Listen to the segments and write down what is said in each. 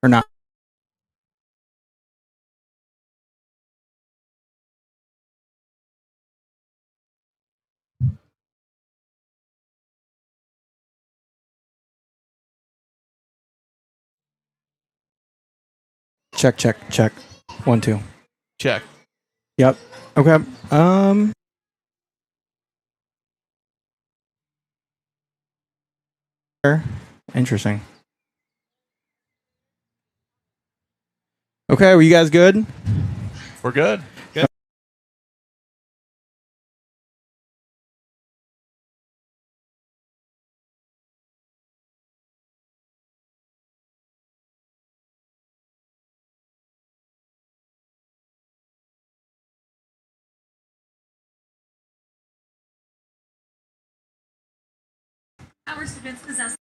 Or not? Check, check, check. 1, 2. Check. Yep. Okay. Interesting. Okay, were you guys good? We're good. Good. Our students possess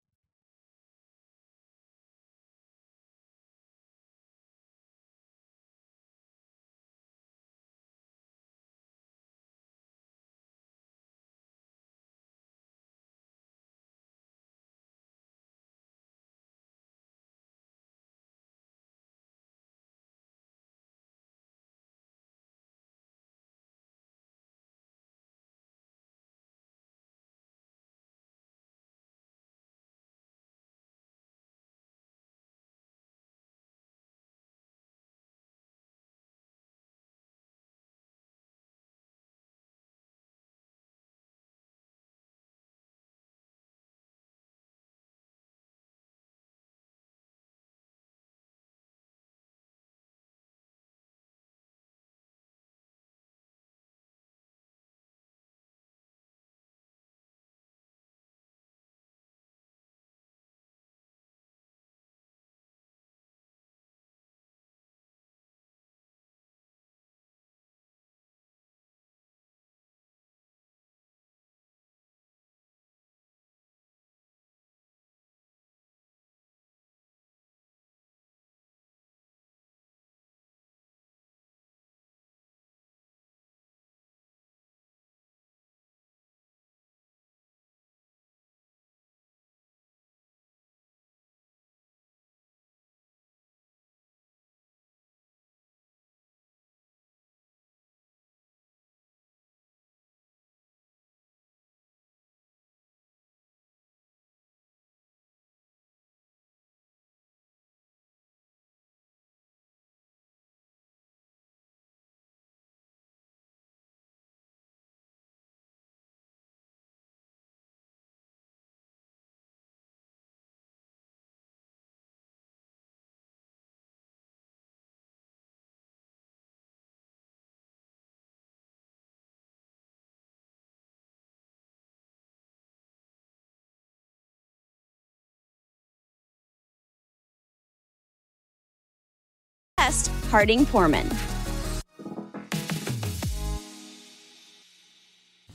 Harding Foreman.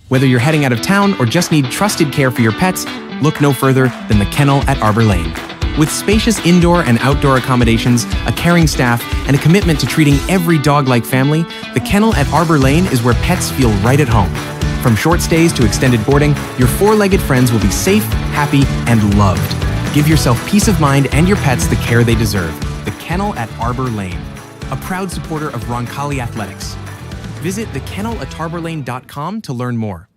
Whether you're heading out of town or just need trusted care for your pets, look no further than the Kennel at Arbor Lane. With spacious indoor and outdoor accommodations, a caring staff, and a commitment to treating every dog like family, the Kennel at Arbor Lane is where pets feel right at home. From short stays to extended boarding, your four-legged friends will be safe, happy, and loved. Give yourself peace of mind and your pets the care they deserve. The Kennel at Arbor Lane, a proud supporter of Roncalli Athletics. Visit thekennelatarborlane.com to learn more.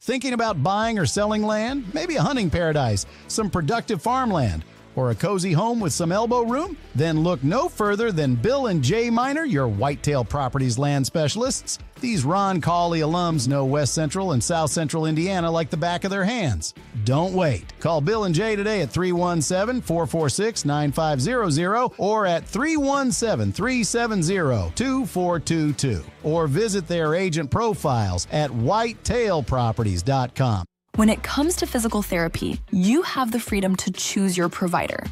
Thinking about buying or selling land? Maybe a hunting paradise, some productive farmland, or a cozy home with some elbow room? Then look no further than Bill and Jay Miner, your Whitetail Properties land specialists. These Roncalli alums know West Central and South Central Indiana like the back of their hands. Don't wait. Call Bill and Jay today at 317-446-9500 or at 317-370-2422 or visit their agent profiles at whitetailproperties.com. When it comes to physical therapy, you have the freedom to choose your provider.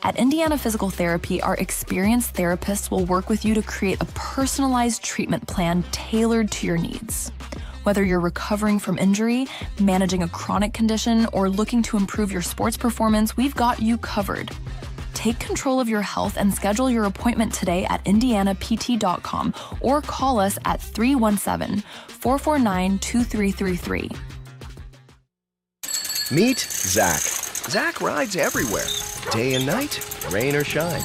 At Indiana Physical Therapy, our experienced therapists will work with you to create a personalized treatment plan tailored to your needs. Whether you're recovering from injury, managing a chronic condition, or looking to improve your sports performance, we've got you covered. Take control of your health and schedule your appointment today at indianapt.com or call us at 317-449-2333. Meet Zach, Zach rides everywhere, day and night, rain or shine.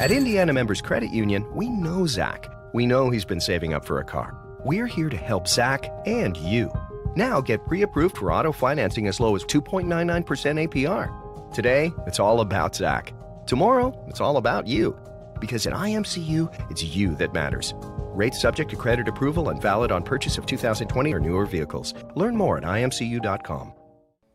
At Indiana Members Credit Union, we know Zach. We know he's been saving up for a car. We're here to help Zach and you. Now get pre-approved for auto financing as low as 2.99% APR. Today, it's all about Zach. Tomorrow, it's all about you. Because at IMCU, it's you that matters. Rates subject to credit approval and valid on purchase of 2020 or newer vehicles. Learn more at imcu.com.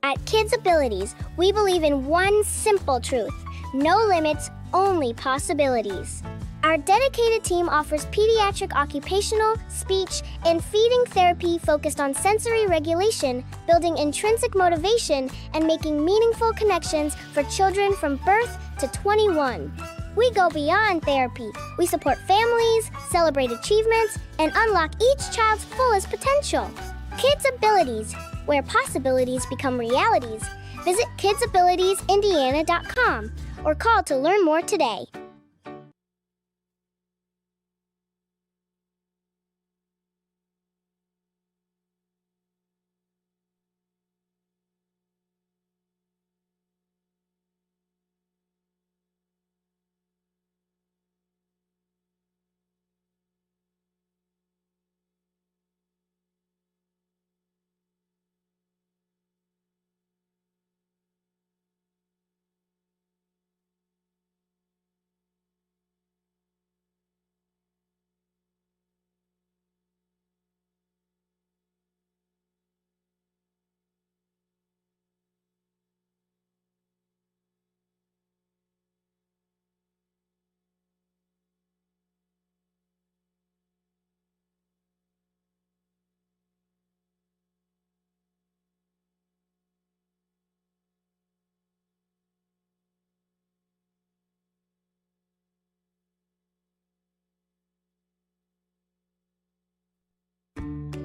At Kids Abilities, we believe in one simple truth: no limits, only possibilities. Our dedicated team offers pediatric occupational, speech, and feeding therapy focused on sensory regulation, building intrinsic motivation, and making meaningful connections for children from birth to 21. We go beyond therapy. We support families, celebrate achievements, and unlock each child's fullest potential. Kids Abilities, where possibilities become realities. Visit kidsabilitiesindiana.com or call to learn more today.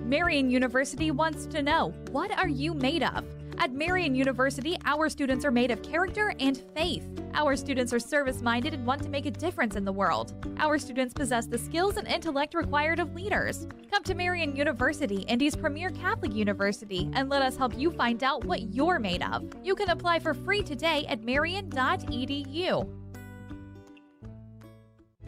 Marian University wants to know, what are you made of? At Marian University, our students are made of character and faith. Our students are service-minded and want to make a difference in the world. Our students possess the skills and intellect required of leaders. Come to Marian University, Indy's premier Catholic university, and let us help you find out what you're made of. You can apply for free today at marian.edu.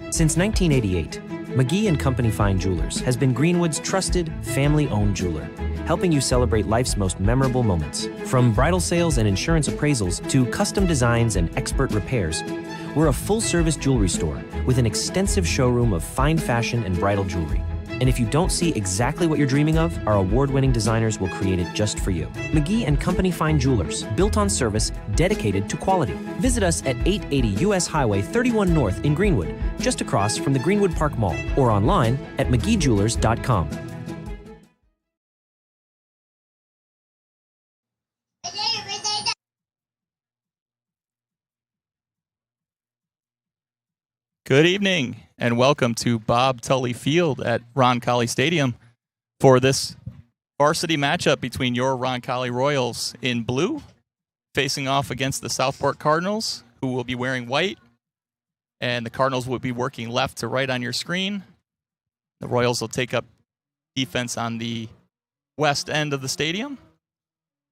Since 1988, McGee and Company Fine Jewelers has been Greenwood's trusted, family-owned jeweler, helping you celebrate life's most memorable moments. From bridal sales and insurance appraisals to custom designs and expert repairs, we're a full-service jewelry store with an extensive showroom of fine fashion and bridal jewelry. And if you don't see exactly what you're dreaming of, our award-winning designers will create it just for you. McGee and Company Fine Jewelers, built on service, dedicated to quality. Visit us at 880 US Highway 31 North in Greenwood, just across from the Greenwood Park Mall, or online at mcgeejewelers.com. Good evening, and welcome to Bob Tully Field at Roncalli Stadium for this varsity matchup between your Roncalli Royals in blue, facing off against the Southport Cardinals, who will be wearing white, and the Cardinals will be working left to right on your screen. The Royals will take up defense on the west end of the stadium.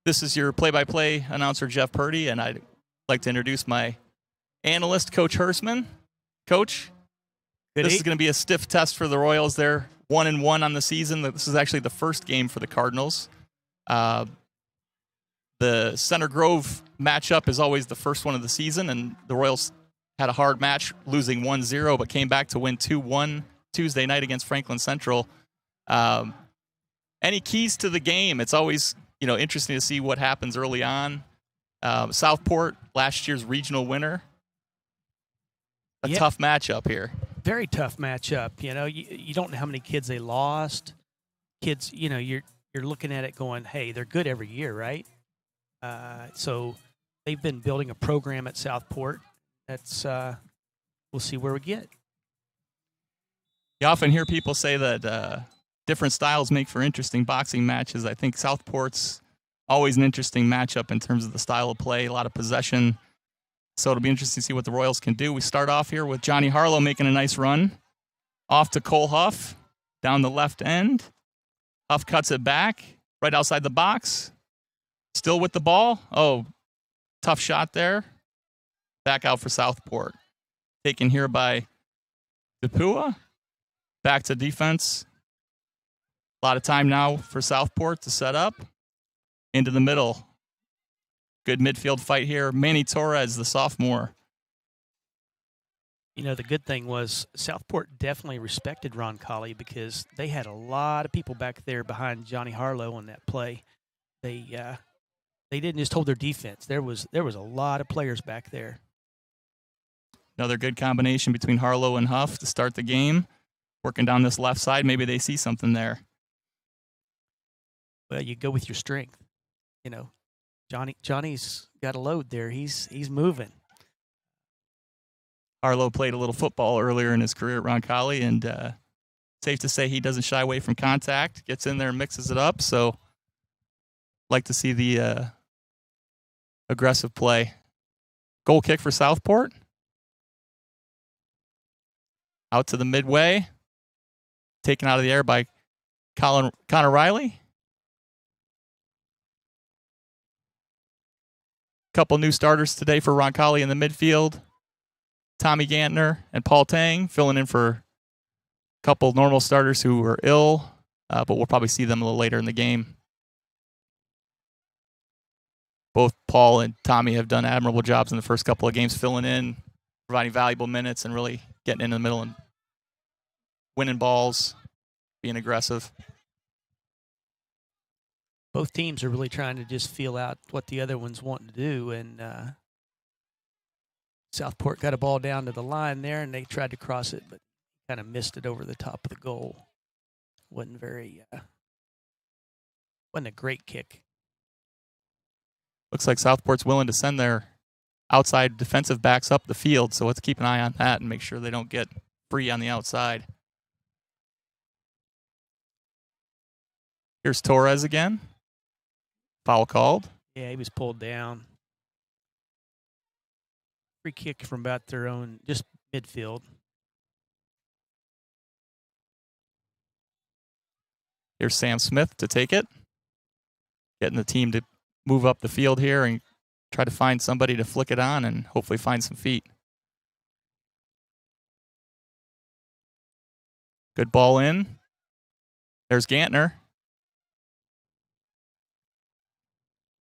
This is your play-by-play announcer, Jeff Purdy, and I'd like to introduce my analyst, Coach Hersman. Coach, this is going to be a stiff test for the Royals. They're 1-1 on the season. This is actually the first game for the Cardinals. The Center Grove matchup is always the first one of the season, and the Royals had a hard match, losing 1-0, but came back to win 2-1 Tuesday night against Franklin Central. Any keys to the game? It's always interesting to see what happens early on. Southport, last year's regional winner. Tough matchup here. Very tough matchup. You don't know how many kids they lost. Kids, you're looking at it going, hey, they're good every year, right? So they've been building a program at Southport. That's we'll see where we get. You often hear people say that different styles make for interesting boxing matches. I think Southport's always an interesting matchup in terms of the style of play, a lot of possession. So it'll be interesting to see what the Royals can do. We start off here with Johnny Harlow making a nice run. Off to Cole Huff, down the left end. Huff cuts it back, right outside the box. Still with the ball. Oh, Tough shot there. Back out for Southport. Taken here by DePua. Back to defense. A lot of time now for Southport to set up. Into the middle. Good midfield fight here. Manny Torres, the sophomore. You know, the good thing was Southport definitely respected Roncalli because they had a lot of people back there behind Johnny Harlow on that play. They didn't just hold their defense. There was a lot of players back there. Another good combination between Harlow and Huff to start the game. Working down this left side, maybe they see something there. Well, you go with your strength. You know, Johnny's got a load there. He's moving. Harlow played a little football earlier in his career at Roncalli, and safe to say he doesn't shy away from contact. Gets in there and mixes it up. So, like to see the aggressive play. Goal kick for Southport. Out to the midway. Taken out of the air by Connor Riley. Couple new starters today for Roncalli in the midfield. Tommy Gantner and Paul Tang filling in for a couple normal starters who were ill, but we'll probably see them a little later in the game. Both Paul and Tommy have done admirable jobs in the first couple of games, filling in, providing valuable minutes, and really getting in the middle and winning balls, being aggressive. Both teams are really trying to just feel out what the other one's wanting to do, and Southport got a ball down to the line there, and they tried to cross it, but kind of missed it over the top of the goal. Wasn't a great kick. Looks like Southport's willing to send their outside defensive backs up the field, so let's keep an eye on that and make sure they don't get free on the outside. Here's Torres again. Foul called. Yeah, he was pulled down. Free kick from about their own, just midfield. Here's Sam Smith to take it. Getting the team to move up the field here and try to find somebody to flick it on and hopefully find some feet. Good ball in. There's Gantner.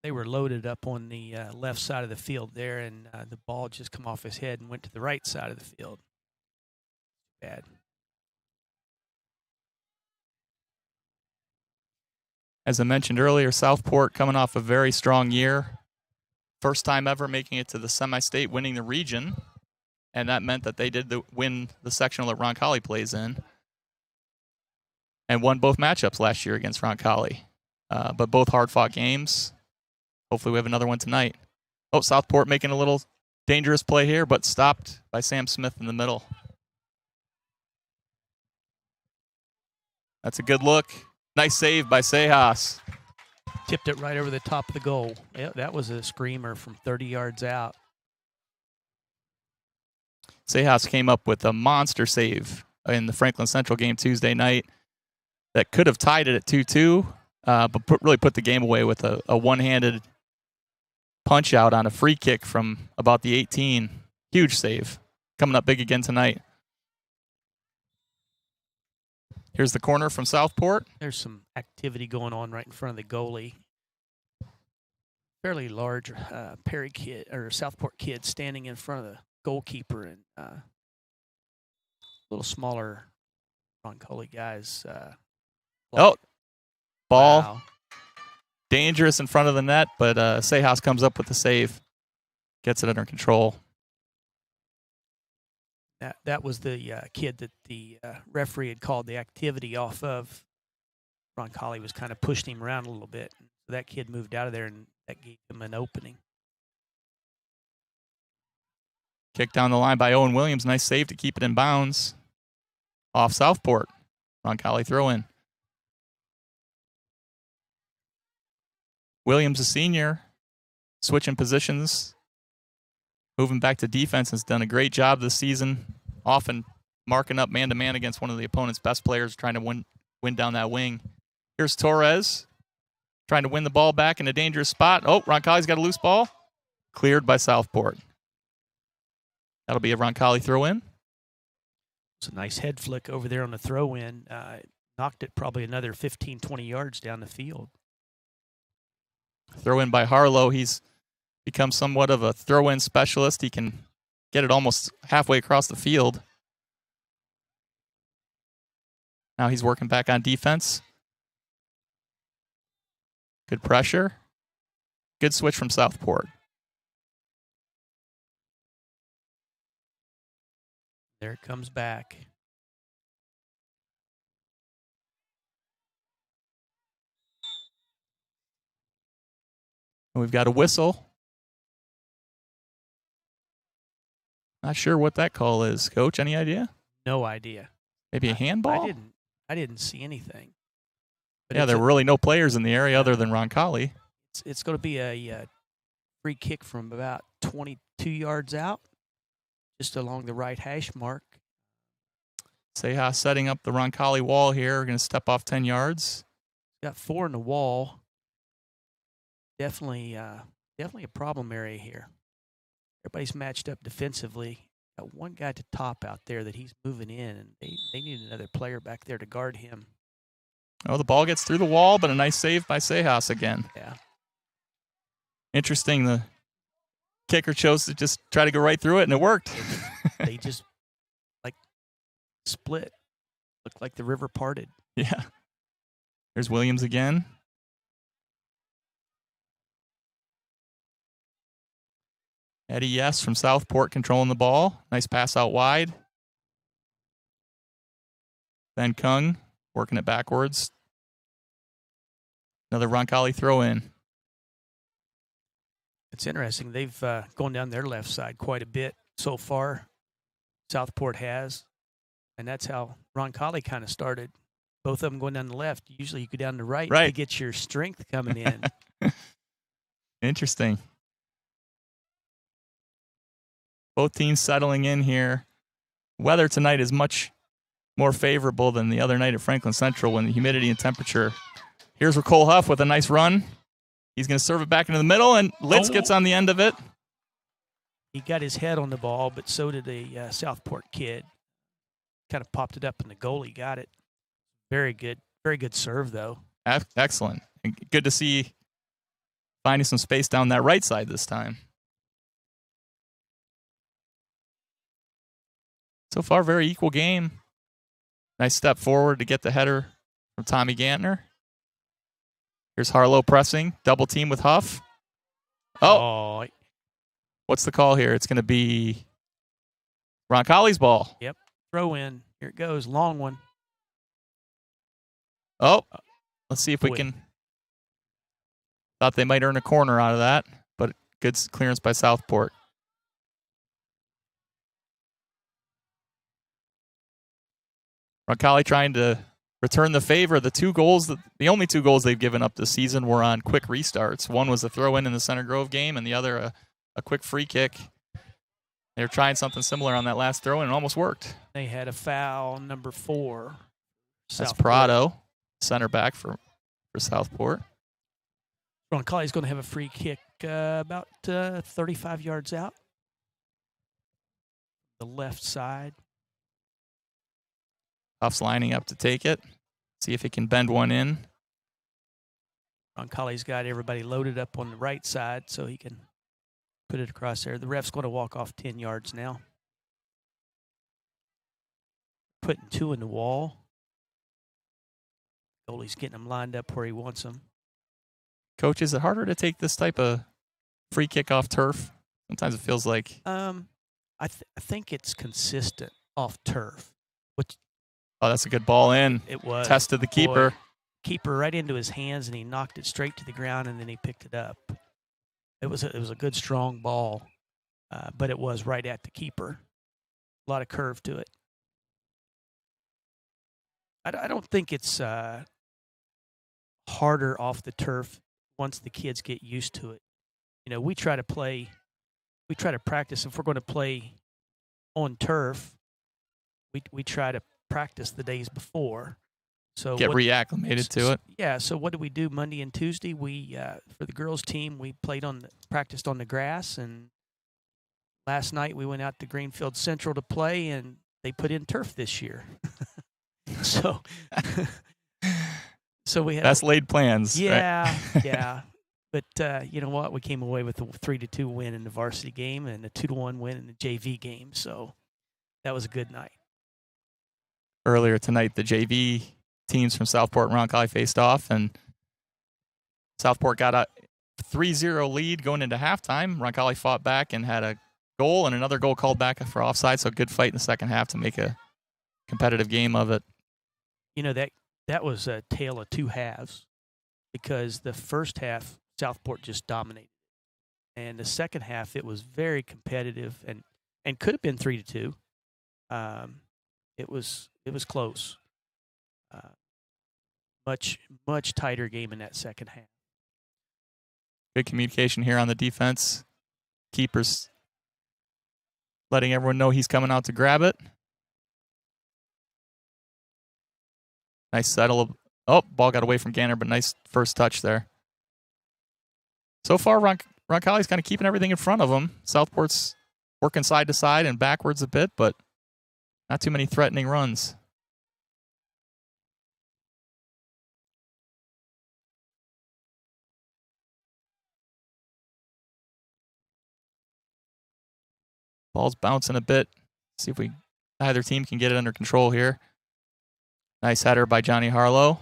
They were loaded up on the left side of the field there, and the ball just come off his head and went to the right side of the field. Bad. As I mentioned earlier, Southport coming off a very strong year. First time ever making it to the semi-state, winning the region. And that meant that they did win the sectional that Roncalli plays in. And won both matchups last year against Roncalli. But both hard-fought games. Hopefully we have another one tonight. Oh, Southport making a little dangerous play here, but stopped by Sam Smith in the middle. That's a good look. Nice save by Sejas. Tipped it right over the top of the goal. Yeah, that was a screamer from 30 yards out. Sejas came up with a monster save in the Franklin Central game Tuesday night that could have tied it at 2-2, but really put the game away with a one-handed punch out on a free kick from about the 18. Huge save. Coming up big again tonight. Here's the corner from Southport. There's some activity going on right in front of the goalie. Fairly large Perry kid or Southport kid standing in front of the goalkeeper, and a little smaller Roncalli guys. Ball. Wow. Dangerous in front of the net, but Sejas comes up with the save. Gets it under control. That was the kid that the referee had called the activity off of. Roncalli was kind of pushing him around a little bit. So that kid moved out of there, and that gave him an opening. Kick down the line by Owen Williams. Nice save to keep it in bounds. Off Southport. Roncalli throw in. Williams, a senior, switching positions, moving back to defense, has done a great job this season, often marking up man-to-man against one of the opponent's best players, trying to win down that wing. Here's Torres, trying to win the ball back in a dangerous spot. Oh, Roncalli's got a loose ball. cleared by Southport. That'll be a Roncalli throw in. It's a nice head flick over there on the throw in. Knocked it probably another 15, 20 yards down the field. Throw in by Harlow. He's become somewhat of a throw in specialist. He can get it almost halfway across the field. Now he's working back on defense. Good pressure. Good switch from Southport. There it comes back. And we've got a whistle. Not sure what that call is, Coach. Any idea? No idea. Maybe a handball? I didn't see anything. But Yeah, there were really no players in the area other than Roncalli. It's going to be a free kick from about 22 yards out, just along the right hash mark. Seja setting up the Roncalli wall here. We're going to step off 10 yards. Got 4 in the wall. Definitely a problem area here. Everybody's matched up defensively. Got one guy to top out there that he's moving in, and they need another player back there to guard him. Oh, the ball gets through the wall, but a nice save by Sejas again. Yeah. Interesting. The kicker chose to just try to go right through it, and it worked. They just like split. Looked like the river parted. Yeah. There's Williams again. Eddie Yes from Southport controlling the ball. Nice pass out wide. Ben Kung working it backwards. Another Roncalli throw in. It's interesting. They've gone down their left side quite a bit so far. Southport has. And that's how Roncalli kind of started. Both of them going down the left. Usually you go down the right to get your strength coming in. Interesting. Both teams settling in here. Weather tonight is much more favorable than the other night at Franklin Central when the humidity and temperature. Here's Cole Huff with a nice run. He's going to serve it back into the middle, and Litz gets on the end of it. He got his head on the ball, but so did the Southport kid. Kind of popped it up, and the goalie got it. Very good serve, though. Excellent. And good to see finding some space down that right side this time. So far, very equal game. Nice step forward to get the header from Tommy Gantner. Here's Harlow pressing, double team with Huff. Oh. What's the call here? It's going to be Roncalli's ball. Yep. Throw in. Here it goes. Long one. Oh. Let's see if we can. Thought they might earn a corner out of that, but good clearance by Southport. Roncalli trying to return the favor. The only 2 goals they've given up this season were on quick restarts. One was a throw-in the Center Grove game, and the other a quick free kick. They were trying something similar on that last throw-in, and it almost worked. They had a foul, number 4. That's Prado, center back for Southport. Roncalli's going to have a free kick about 35 yards out. The left side. Huff's lining up to take it. See if he can bend one in. Roncalli's got everybody loaded up on the right side so he can put it across there. The ref's going to walk off 10 yards now. Putting 2 in the wall. Goalie's getting them lined up where he wants them. Coach, is it harder to take this type of free kick off turf? Sometimes it feels like. I think it's consistent off turf. Oh, that's a good ball in. It was. Tested the keeper. Boy, keeper right into his hands, and he knocked it straight to the ground, and then he picked it up. It was a good, strong ball, but it was right at the keeper. A lot of curve to it. I don't think it's harder off the turf once the kids get used to it. You know, we try to practice. If we're going to play on turf, we try to practice the days before. So Get reacclimated to it. Yeah. So what did we do Monday and Tuesday? We for the girls team we practiced on the grass, and last night we went out to Greenfield Central to play, and they put in turf this year. So we had Best laid plans. Yeah, right? yeah. But you know what? We came away with a 3-2 win in the varsity game and a 2-1 win in the JV game. So that was a good night. Earlier tonight, the JV teams from Southport and Roncalli faced off, and Southport got a 3-0 lead going into halftime. Roncalli fought back and had a goal and another goal called back for offside, so good fight in the second half to make a competitive game of it. You know, that was a tale of two halves, because the first half, Southport just dominated. And the second half, it was very competitive and could have been 3-2. It was close. Much tighter game in that second half. Good communication here on the defense. Keeper's letting everyone know he's coming out to grab it. Nice settle. Oh, ball got away from Ganner, but nice first touch there. So far, Roncalli's kind of keeping everything in front of him. Southport's working side to side and backwards a bit, but not too many threatening runs. Ball's bouncing a bit. See if either team can get it under control here. Nice header by Johnny Harlow.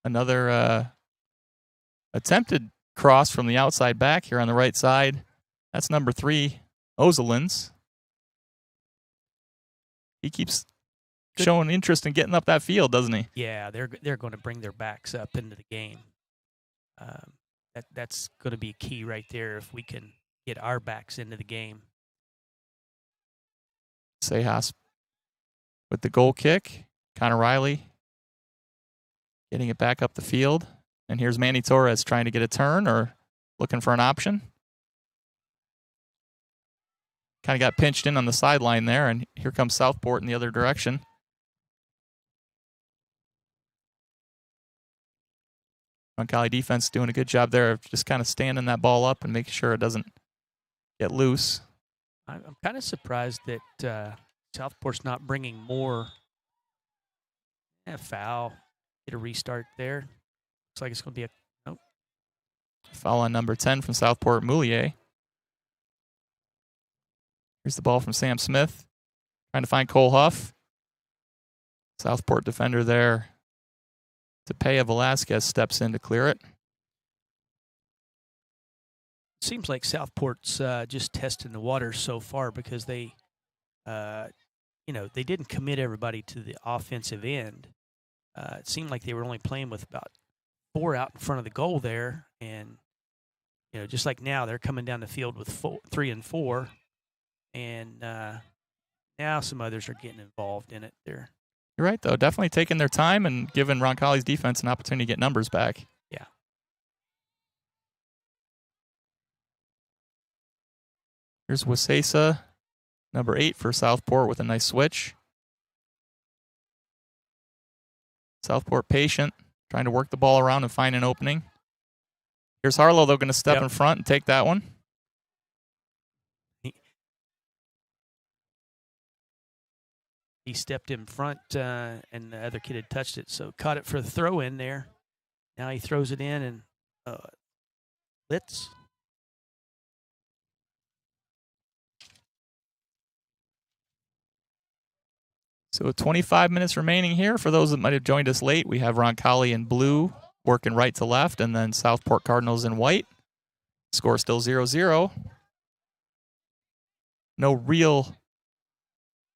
Another attempted cross from the outside back here on the right side. That's number 3, Ozelins. He keeps showing interest in getting up that field, doesn't he? Yeah, they're going to bring their backs up into the game. That's going to be key right there if we can get our backs into the game. Sejas with the goal kick. Connor Riley getting it back up the field. And here's Manny Torres trying to get a turn or looking for an option. Kind of got pinched in on the sideline there, and here comes Southport in the other direction. Roncalli defense doing a good job there of just kind of standing that ball up and making sure it doesn't get loose. I'm kind of surprised that Southport's not bringing more. Foul. Get a restart there. Looks like it's going to be a foul on number 10 from Southport, Moulier. Here's the ball from Sam Smith. Trying to find Cole Huff. Southport defender there. Tepea Velasquez steps in to clear it. Seems like Southport's just testing the waters so far, because they didn't commit everybody to the offensive end. It seemed like they were only playing with about 4 out in front of the goal there, and just like now, they're coming down the field with 3 and 4, and now some others are getting involved in it. You're right, though. Definitely taking their time and giving Roncalli's defense an opportunity to get numbers back. Yeah. Here's Wasesa, number 8 for Southport with a nice switch. Southport patient, trying to work the ball around and find an opening. Here's Harlow, though, going to step in front and take that one. He stepped in front, and the other kid had touched it, so caught it for the throw in there. Now he throws it in, and Litz. So 25 minutes remaining here. For those that might have joined us late, we have Roncalli in blue working right to left, and then Southport Cardinals in white. Score still 0-0. No real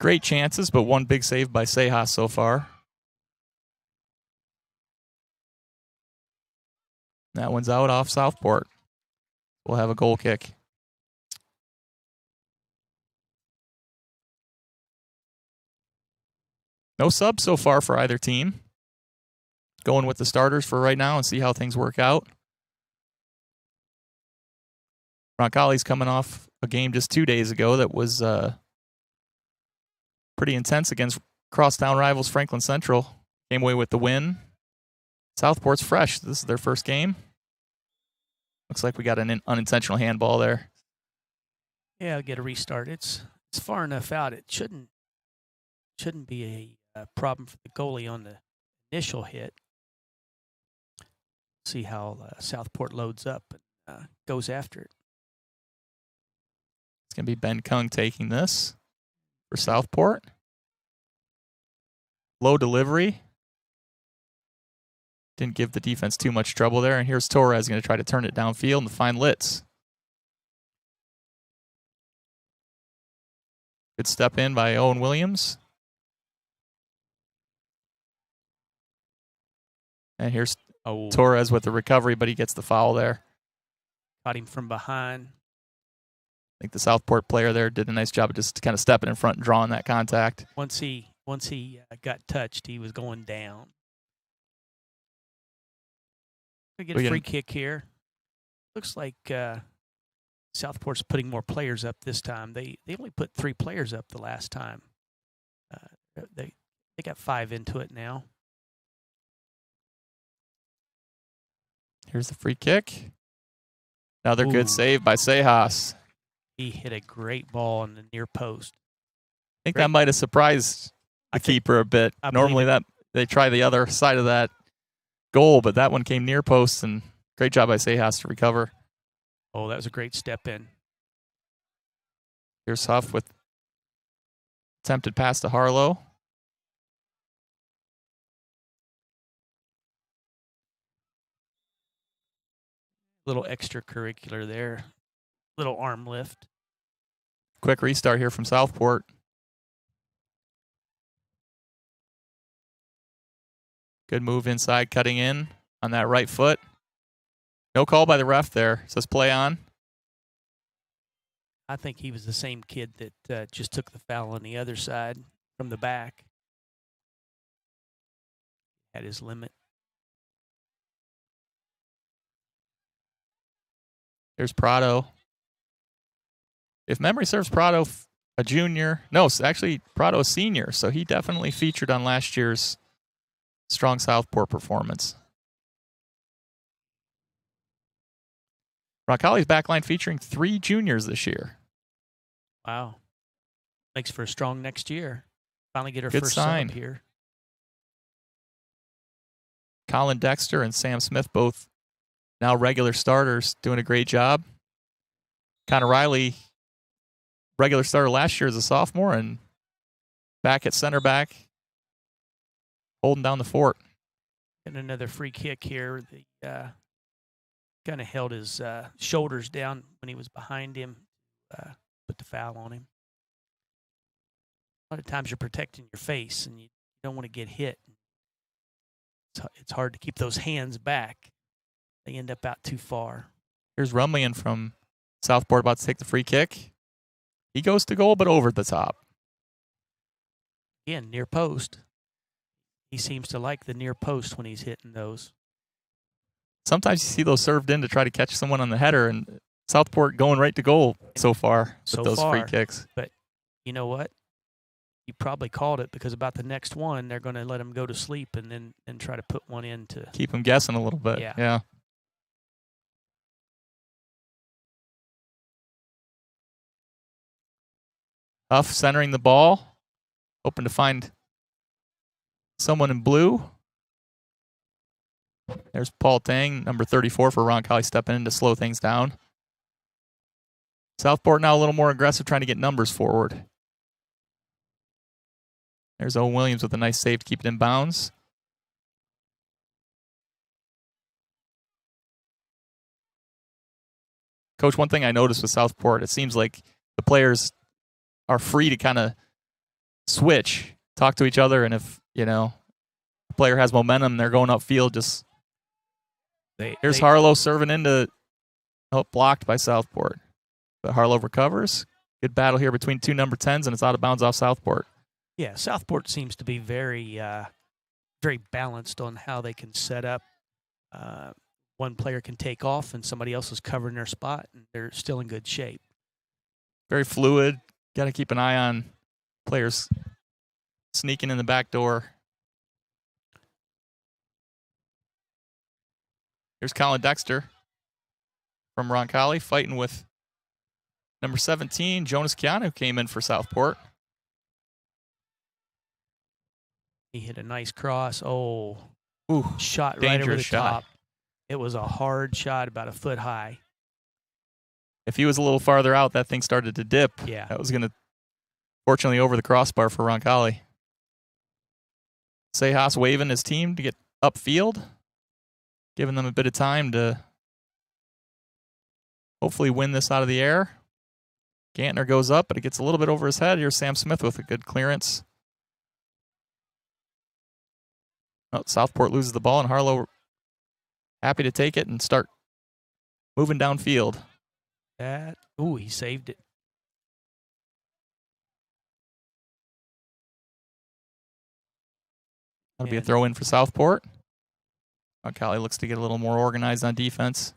great chances, but one big save by Sejas so far. That one's out off Southport. We'll have a goal kick. No subs so far for either team. Going with the starters for right now and see how things work out. Roncalli's coming off a game just 2 days ago that was pretty intense against crosstown rivals Franklin Central. Came away with the win. Southport's fresh. This is their first game. Looks like we got an unintentional handball there. Yeah, I'll get a restart. It's far enough out. It shouldn't be a problem for the goalie on the initial hit. See how Southport loads up and goes after it. It's going to be Ben Kung taking this for Southport. Low delivery. Didn't give the defense too much trouble there. And here's Torres going to try to turn it downfield and find Litz. Good step in by Owen Williams. And here's Torres with the recovery, but he gets the foul there. Caught him from behind. I think the Southport player there did a nice job of just kind of stepping in front and drawing that contact. Once he got touched, he was going down. We get a free kick here. Looks like Southport's putting more players up this time. They only put 3 players up the last time. They got 5 into it now. Here's the free kick. Another good save by Sejas. He hit a great ball on the near post. I think that might have surprised the keeper a bit. Normally that they try the other side of that goal, but that one came near post, and great job by Sejas to recover. Oh, that was a great step in. Here's Huff with attempted pass to Harlow. Little extracurricular there. Little arm lift. Quick restart here from Southport. Good move inside, cutting in on that right foot. No call by the ref there. Says play on. I think he was the same kid that just took the foul on the other side from the back. At his limit. There's Prado. If memory serves, Prado a junior. No, actually Prado a senior, so he definitely featured on last year's strong Southport performance. Roncalli's backline featuring 3 juniors this year. Wow. Makes for a strong next year. Finally get our Good first sign sub here. Colin Dexter and Sam Smith, both now regular starters, doing a great job. Connor Riley, regular starter last year as a sophomore, and back at center back, holding down the fort. And another free kick here. The kind of held his shoulders down when he was behind him, put the foul on him. A lot of times you're protecting your face and you don't want to get hit. It's hard to keep those hands back. They end up out too far. Here's Rumlian from Southport about to take the free kick. He goes to goal, but over the top. Again, near post. He seems to like the near post when he's hitting those. Sometimes you see those served in to try to catch someone on the header, and Southport going right to goal so far with those free kicks. But you know what? You probably called it because about the next one, they're going to let him go to sleep and then try to put one in to keep him guessing a little bit. Yeah. Huff centering the ball, hoping to find someone in blue. There's Paul Tang, number 34 for Roncalli, stepping in to slow things down. Southport now a little more aggressive, trying to get numbers forward. There's Owen Williams with a nice save to keep it in bounds. Coach, one thing I noticed with Southport, it seems like the players are free to kind of switch, talk to each other, and if, the player has momentum, they're going upfield. Here's Harlow serving into, blocked by Southport. But Harlow recovers. Good battle here between 2 number 10s, and it's out of bounds off Southport. Yeah, Southport seems to be very, very balanced on how they can set up. One player can take off, and somebody else is covering their spot, and they're still in good shape. Very fluid. Got to keep an eye on players sneaking in the back door. Here's Colin Dexter from Roncalli fighting with number 17, Jonas Keanu, who came in for Southport. He hit a nice cross. Oh, ooh, shot right over the shot. top. It was a hard shot, about a foot high. If he was a little farther out, that thing started to dip. Yeah. That was going to, fortunately, over the crossbar for Roncalli. Sejas waving his team to get upfield, giving them a bit of time to hopefully win this out of the air. Gantner goes up, but it gets a little bit over his head. Here's Sam Smith with a good clearance. Oh, Southport loses the ball, and Harlow happy to take it and start moving downfield. Ooh, he saved it. That'll be a throw in for Southport. Roncalli looks to get a little more organized on defense.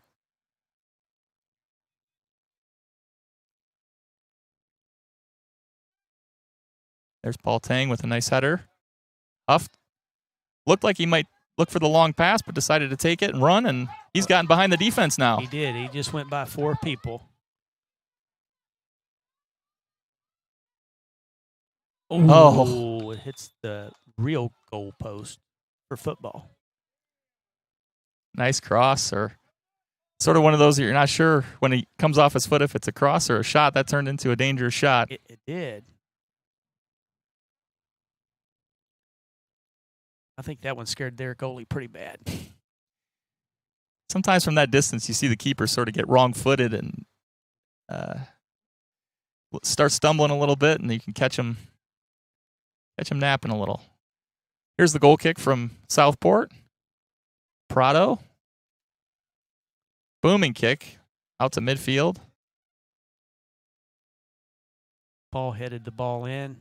There's Paul Tang with a nice header. Huff looked like he might look for the long pass, but decided to take it and run, and he's gotten behind the defense now. He did. He just went by 4 people. Oh, it hits the real goal post for football. Nice cross, or sort of one of those that you're not sure when he comes off his foot if it's a cross or a shot. That turned into a dangerous shot. It did. I think that one scared their goalie pretty bad. Sometimes from that distance, you see the keeper sort of get wrong-footed and start stumbling a little bit, and you can catch him napping a little. Here's the goal kick from Southport. Prado. Booming kick out to midfield. Paul headed the ball in.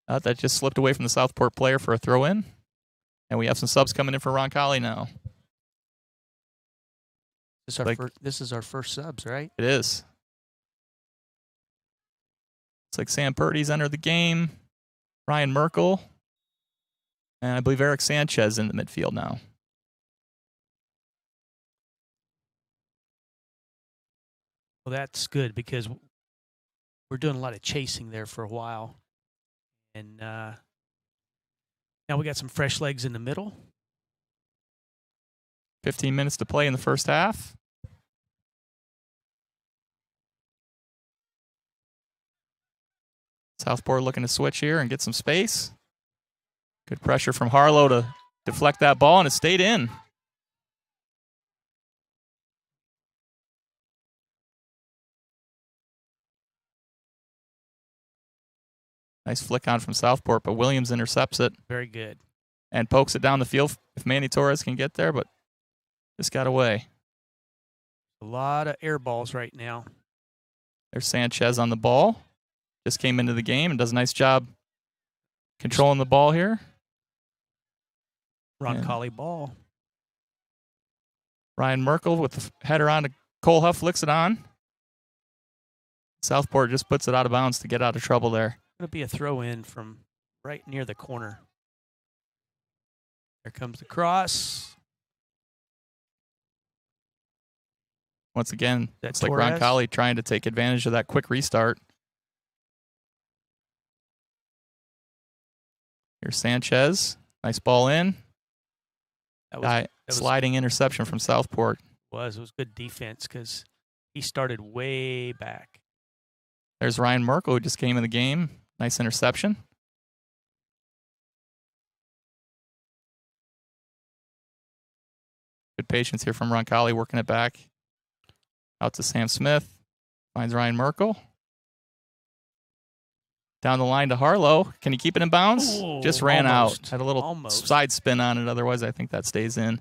That just slipped away from the Southport player for a throw-in. And we have some subs coming in for Roncalli now. This is our first subs, right? It is. It's like Sam Purdy's entered the game. Ryan Merkel. And I believe Eric Sanchez in the midfield now. Well, that's good because we're doing a lot of chasing there for a while. And now we got some fresh legs in the middle. 15 minutes to play in the first half. Southport looking to switch here and get some space. Good pressure from Harlow to deflect that ball, and it stayed in. Nice flick on from Southport, but Williams intercepts it. Very good. And pokes it down the field if Manny Torres can get there, but just got away. A lot of air balls right now. There's Sanchez on the ball. Just came into the game and does a nice job controlling the ball here. Roncalli ball. Ryan Merkel with the header on to Cole Huff, flicks it on. Southport just puts it out of bounds to get out of trouble there. Going to be a throw in from right near the corner. There comes the cross. Once again, it's like Torres? Roncalli trying to take advantage of that quick restart. Here's Sanchez. Nice ball in. That was sliding interception from Southport. It was good defense because he started way back. There's Ryan Merkel, who just came in the game. Nice interception. Good patience here from Roncalli, working it back. Out to Sam Smith. Finds Ryan Merkel. Down the line to Harlow. Can he keep it in bounds? Ooh, just ran almost. out. Had a little side spin on it. Otherwise, I think that stays in.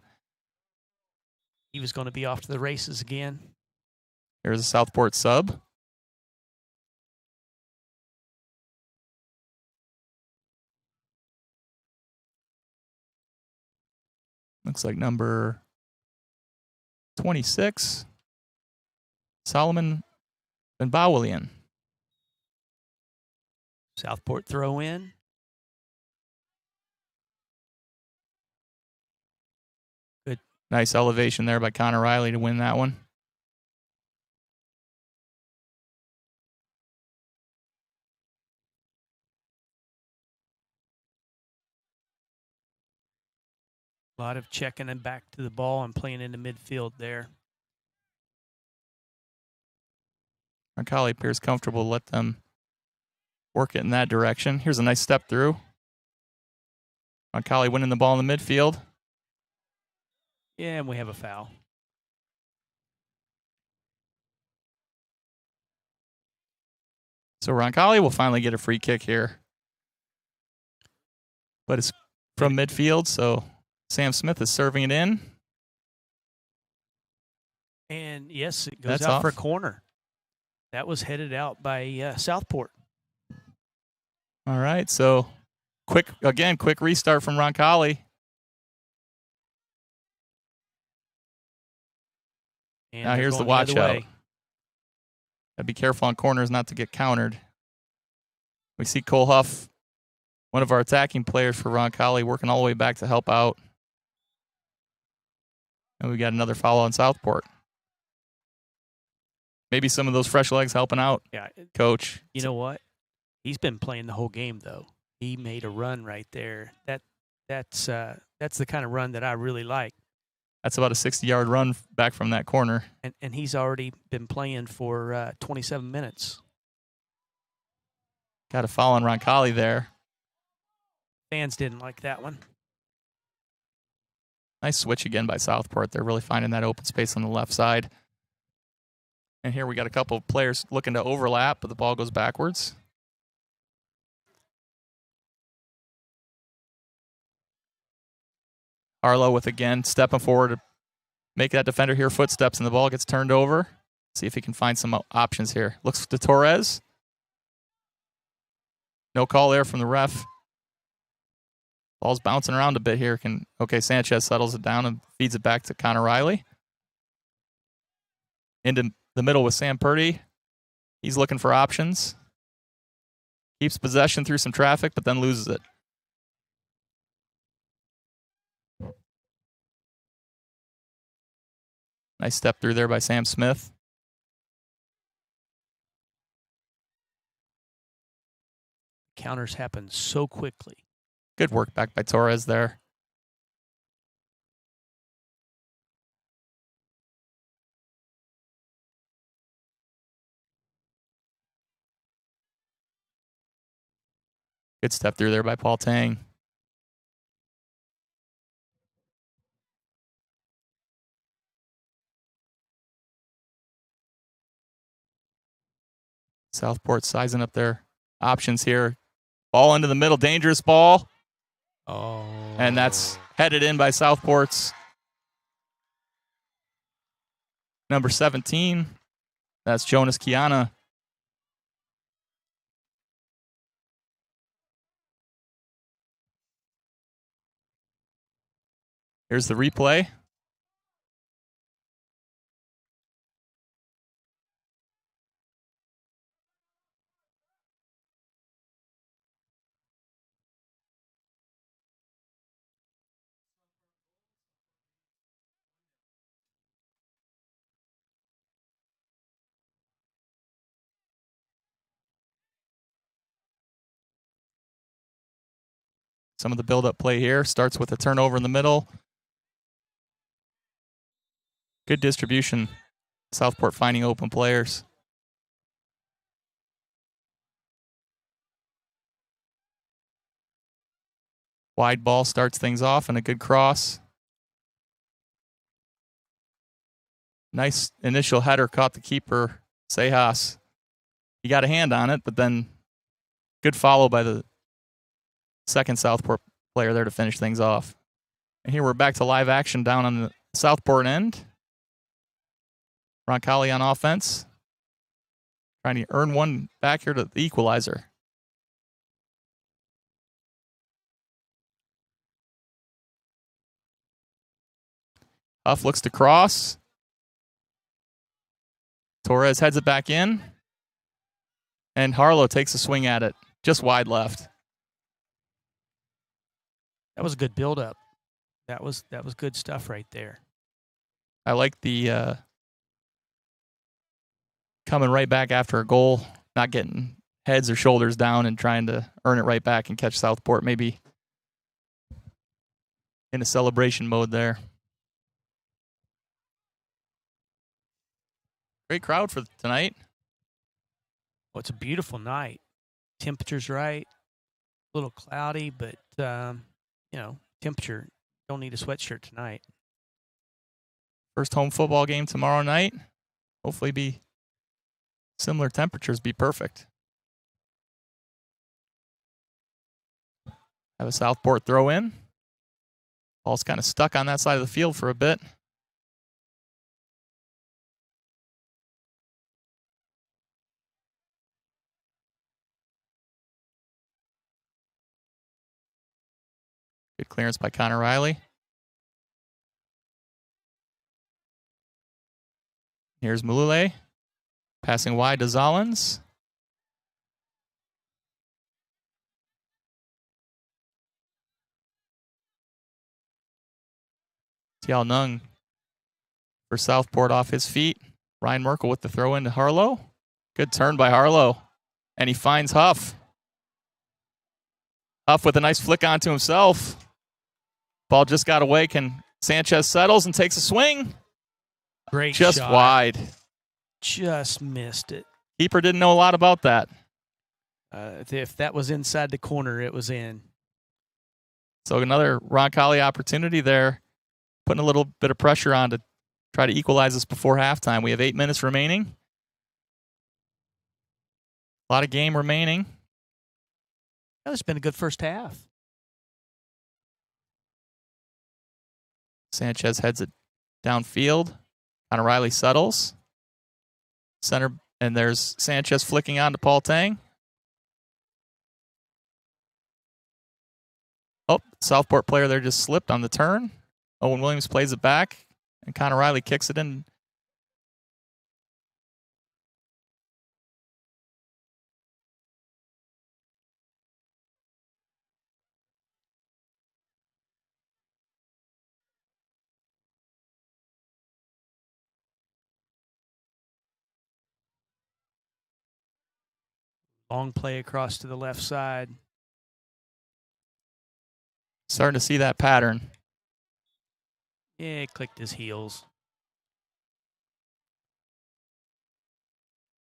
He was going to be off to the races again. Here's a Southport sub. Looks like number 26. Solomon Ben Bawalian. Southport throw in. Good. Nice elevation there by Connor Riley to win that one. A lot of checking and back to the ball and playing into midfield there. Roncalli appears comfortable to let them work it in that direction. Here's a nice step through. Roncalli winning the ball in the midfield. Yeah, and we have a foul. So Roncalli will finally get a free kick here. But it's from midfield, so Sam Smith is serving it in. And yes, it goes That's out for a off. corner. That was headed out by Southport. All right, so quick restart from Roncalli. And Now they're here's the going watch other out. way. Gotta be careful on corners not to get countered. We see Cole Huff, one of our attacking players for Roncalli, working all the way back to help out. And we got another foul on Southport. Maybe some of those fresh legs helping out, Yeah, Coach. you know what? He's been playing the whole game though. He made a run right there. That's the kind of run that I really like. That's about a 60-yard run back from that corner. And he's already been playing for 27 minutes. Got a foul on Roncalli there. Fans didn't like that one. Nice switch again by Southport. They're really finding that open space on the left side. And here we got a couple of players looking to overlap, but the ball goes backwards. Arlo with again stepping forward to make that defender hear footsteps, and the ball gets turned over. See if he can find some options here. Looks to Torres. No call there from the ref. Ball's bouncing around a bit here. Sanchez settles it down and feeds it back to Connor Riley. Into the middle with Sam Purdy. He's looking for options. Keeps possession through some traffic, but then loses it. Nice step through there by Sam Smith. Counters happen so quickly. Good work back by Torres there. Good step through there by Paul Tang. Southport sizing up their options here. Ball into the middle, dangerous ball. Oh. And that's headed in by Southport's number 17. That's Jonas Kiana. Here's the replay. Some of the build-up play here starts with a turnover in the middle. Good distribution. Southport finding open players. Wide ball starts things off and a good cross. Nice initial header, caught the keeper, Sejas. He got a hand on it, but then good follow by the second Southport player there to finish things off. And here we're back to live action down on the Southport end. Roncalli on offense. Trying to earn one back here to the equalizer. Huff looks to cross. Torres heads it back in. And Harlow takes a swing at it. Just wide left. That was a good build-up. That was good stuff right there. I like the coming right back after a goal, not getting heads or shoulders down and trying to earn it right back and catch Southport maybe in a celebration mode there. Great crowd for tonight. Well, it's a beautiful night. Temperature's right. A little cloudy, but, temperature. Don't need a sweatshirt tonight. First home football game tomorrow night. Hopefully be similar temperatures, be perfect. Have a Southport throw in. Ball's kind of stuck on that side of the field for a bit. Good clearance by Connor Riley. Here's Mulule. Passing wide to Zollins. Tiao Nung for Southport off his feet. Ryan Merkel with the throw in to Harlow. Good turn by Harlow. And he finds Huff. Huff with a nice flick onto himself. Ball just got away. Sanchez settles and takes a swing. Great just shot. Wide. Just missed it. Keeper didn't know a lot about that. If that was inside the corner, it was in. So another Roncalli opportunity there. Putting a little bit of pressure on to try to equalize this before halftime. We have 8 minutes remaining. A lot of game remaining. It's been a good first half. Sanchez heads it downfield. Connor Riley settles. Center, and there's Sanchez flicking on to Paul Tang. Oh, Southport player there just slipped on the turn. Owen Williams plays it back, and Connor Riley kicks it in. Long play across to the left side. Starting to see that pattern. Yeah, it clicked his heels.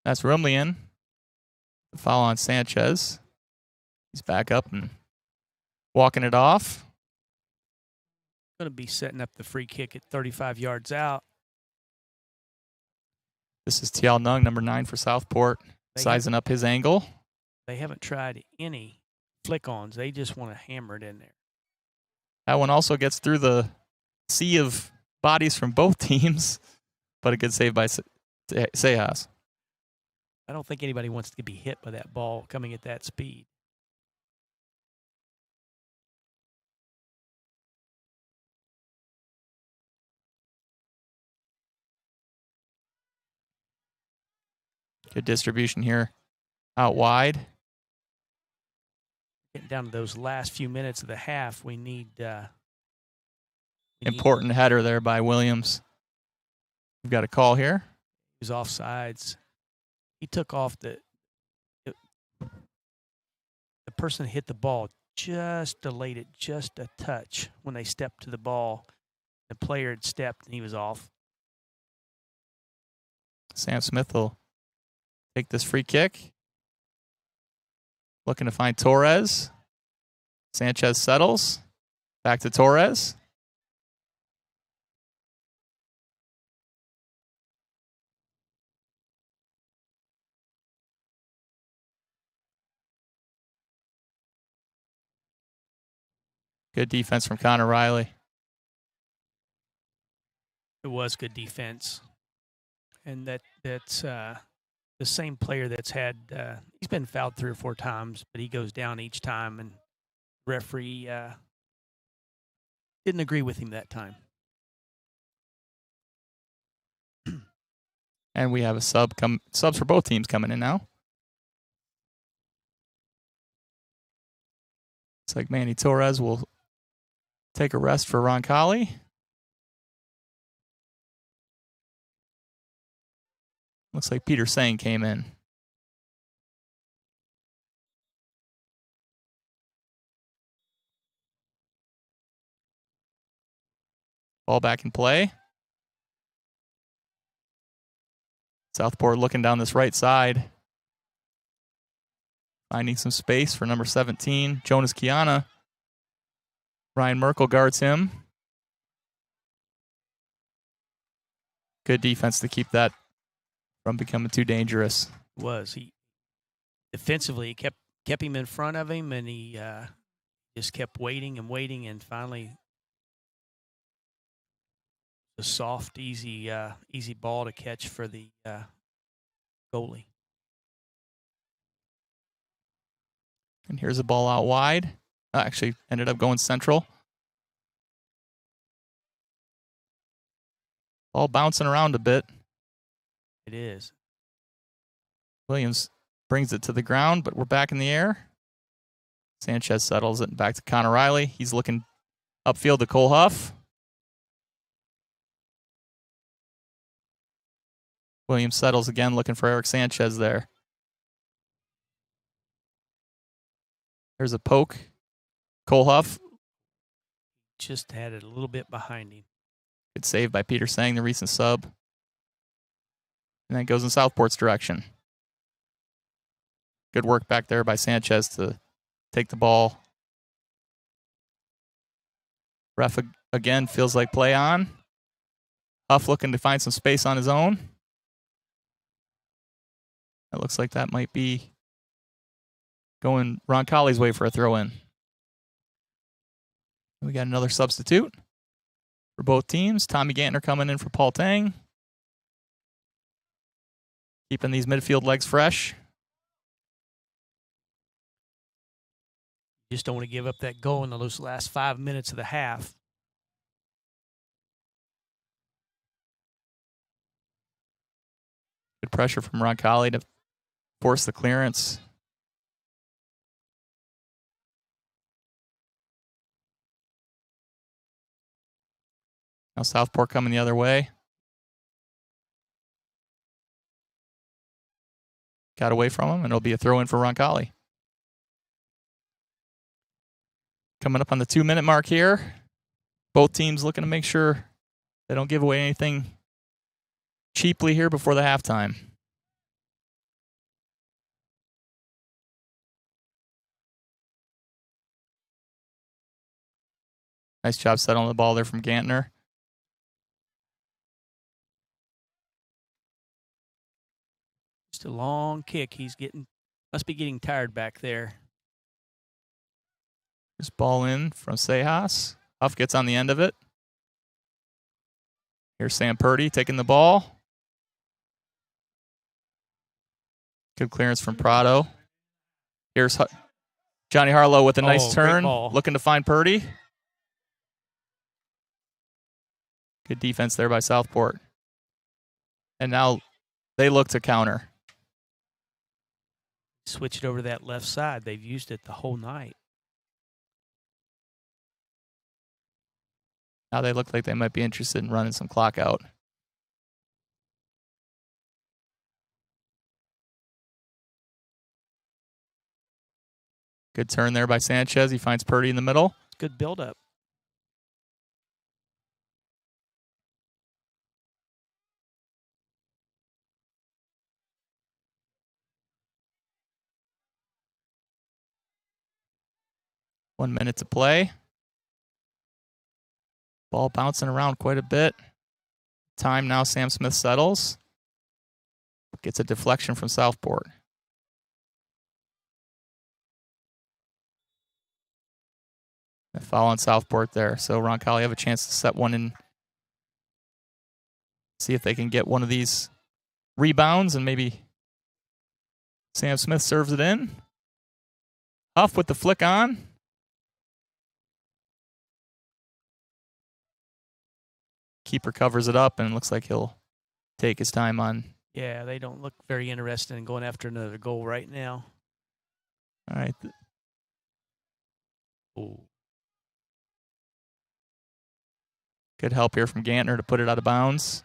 That's Rumlian. The foul on Sanchez. He's back up and walking it off. Going to be setting up the free kick at 35 yards out. This is Tiao Nung, number 9 for Southport, sizing up his angle. They haven't tried any flick-ons. They just want to hammer it in there. That one also gets through the sea of bodies from both teams, but a good save by Sejas. I don't think anybody wants to be hit by that ball coming at that speed. Good distribution here. Out wide. Getting down to those last few minutes of the half, we need... important header there by Williams. We've got a call here. He was offsides. He took off the person that hit the ball just delayed it just a touch when they stepped to the ball. The player had stepped and he was off. Sam Smith will take this free kick. Looking to find Torres. Sanchez settles. Back to Torres. Good defense from Connor Riley. It was good defense. And that's the same player that's had he's been fouled 3 or 4 times, but he goes down each time, and referee didn't agree with him that time. And we have a subs for both teams coming in now. It's like Manny Torres will take a rest for Roncalli. Looks like Peter Sang came in. Ball back in play. Southport looking down this right side. Finding some space for number 17, Jonas Kiana. Ryan Merkel guards him. Good defense to keep that from becoming too dangerous. He defensively kept him in front of him, and he just kept waiting, and finally a soft, easy ball to catch for the goalie. And here's a ball out wide. Actually ended up going central. Ball bouncing around a bit. It is. Williams brings it to the ground, but we're back in the air. Sanchez settles it back to Connor Riley. He's looking upfield to Cole Huff. Williams settles again, looking for Eric Sanchez there. There's a poke. Cole Huff. Just had it a little bit behind him. Good save by Peter Sang, the recent sub. And then goes in Southport's direction. Good work back there by Sanchez to take the ball. Ref again feels like play on. Huff looking to find some space on his own. It looks like that might be going Roncalli's way for a throw-in. We got another substitute for both teams. Tommy Gantner coming in for Paul Tang. Keeping these midfield legs fresh. Just don't want to give up that goal in those last 5 minutes of the half. Good pressure from Roncalli to force the clearance. Now Southport coming the other way. Got away from him, and it'll be a throw-in for Roncalli. Coming up on the 2-minute mark here. Both teams looking to make sure they don't give away anything cheaply here before the halftime. Nice job settling the ball there from Gantner. Just a long kick. Must be getting tired back there. Just ball in from Sejas. Huff gets on the end of it. Here's Sam Purdy taking the ball. Good clearance from Prado. Here's Johnny Harlow with a nice turn, looking to find Purdy. Good defense there by Southport. And now they look to counter. Switch it over to that left side. They've used it the whole night. Now they look like they might be interested in running some clock out. Good turn there by Sanchez. He finds Purdy in the middle. Good build-up. One minute to play. Ball bouncing around quite a bit. Time now, Sam Smith settles. Gets a deflection from Southport. A foul on Southport there. So Roncalli have a chance to set one in. See if they can get one of these rebounds, and maybe Sam Smith serves it in. Huff with the flick on. Keeper covers it up, and it looks like he'll take his time on Yeah, they don't look very interested in going after another goal right now. All right. Ooh. Good help here from Gantner to put it out of bounds.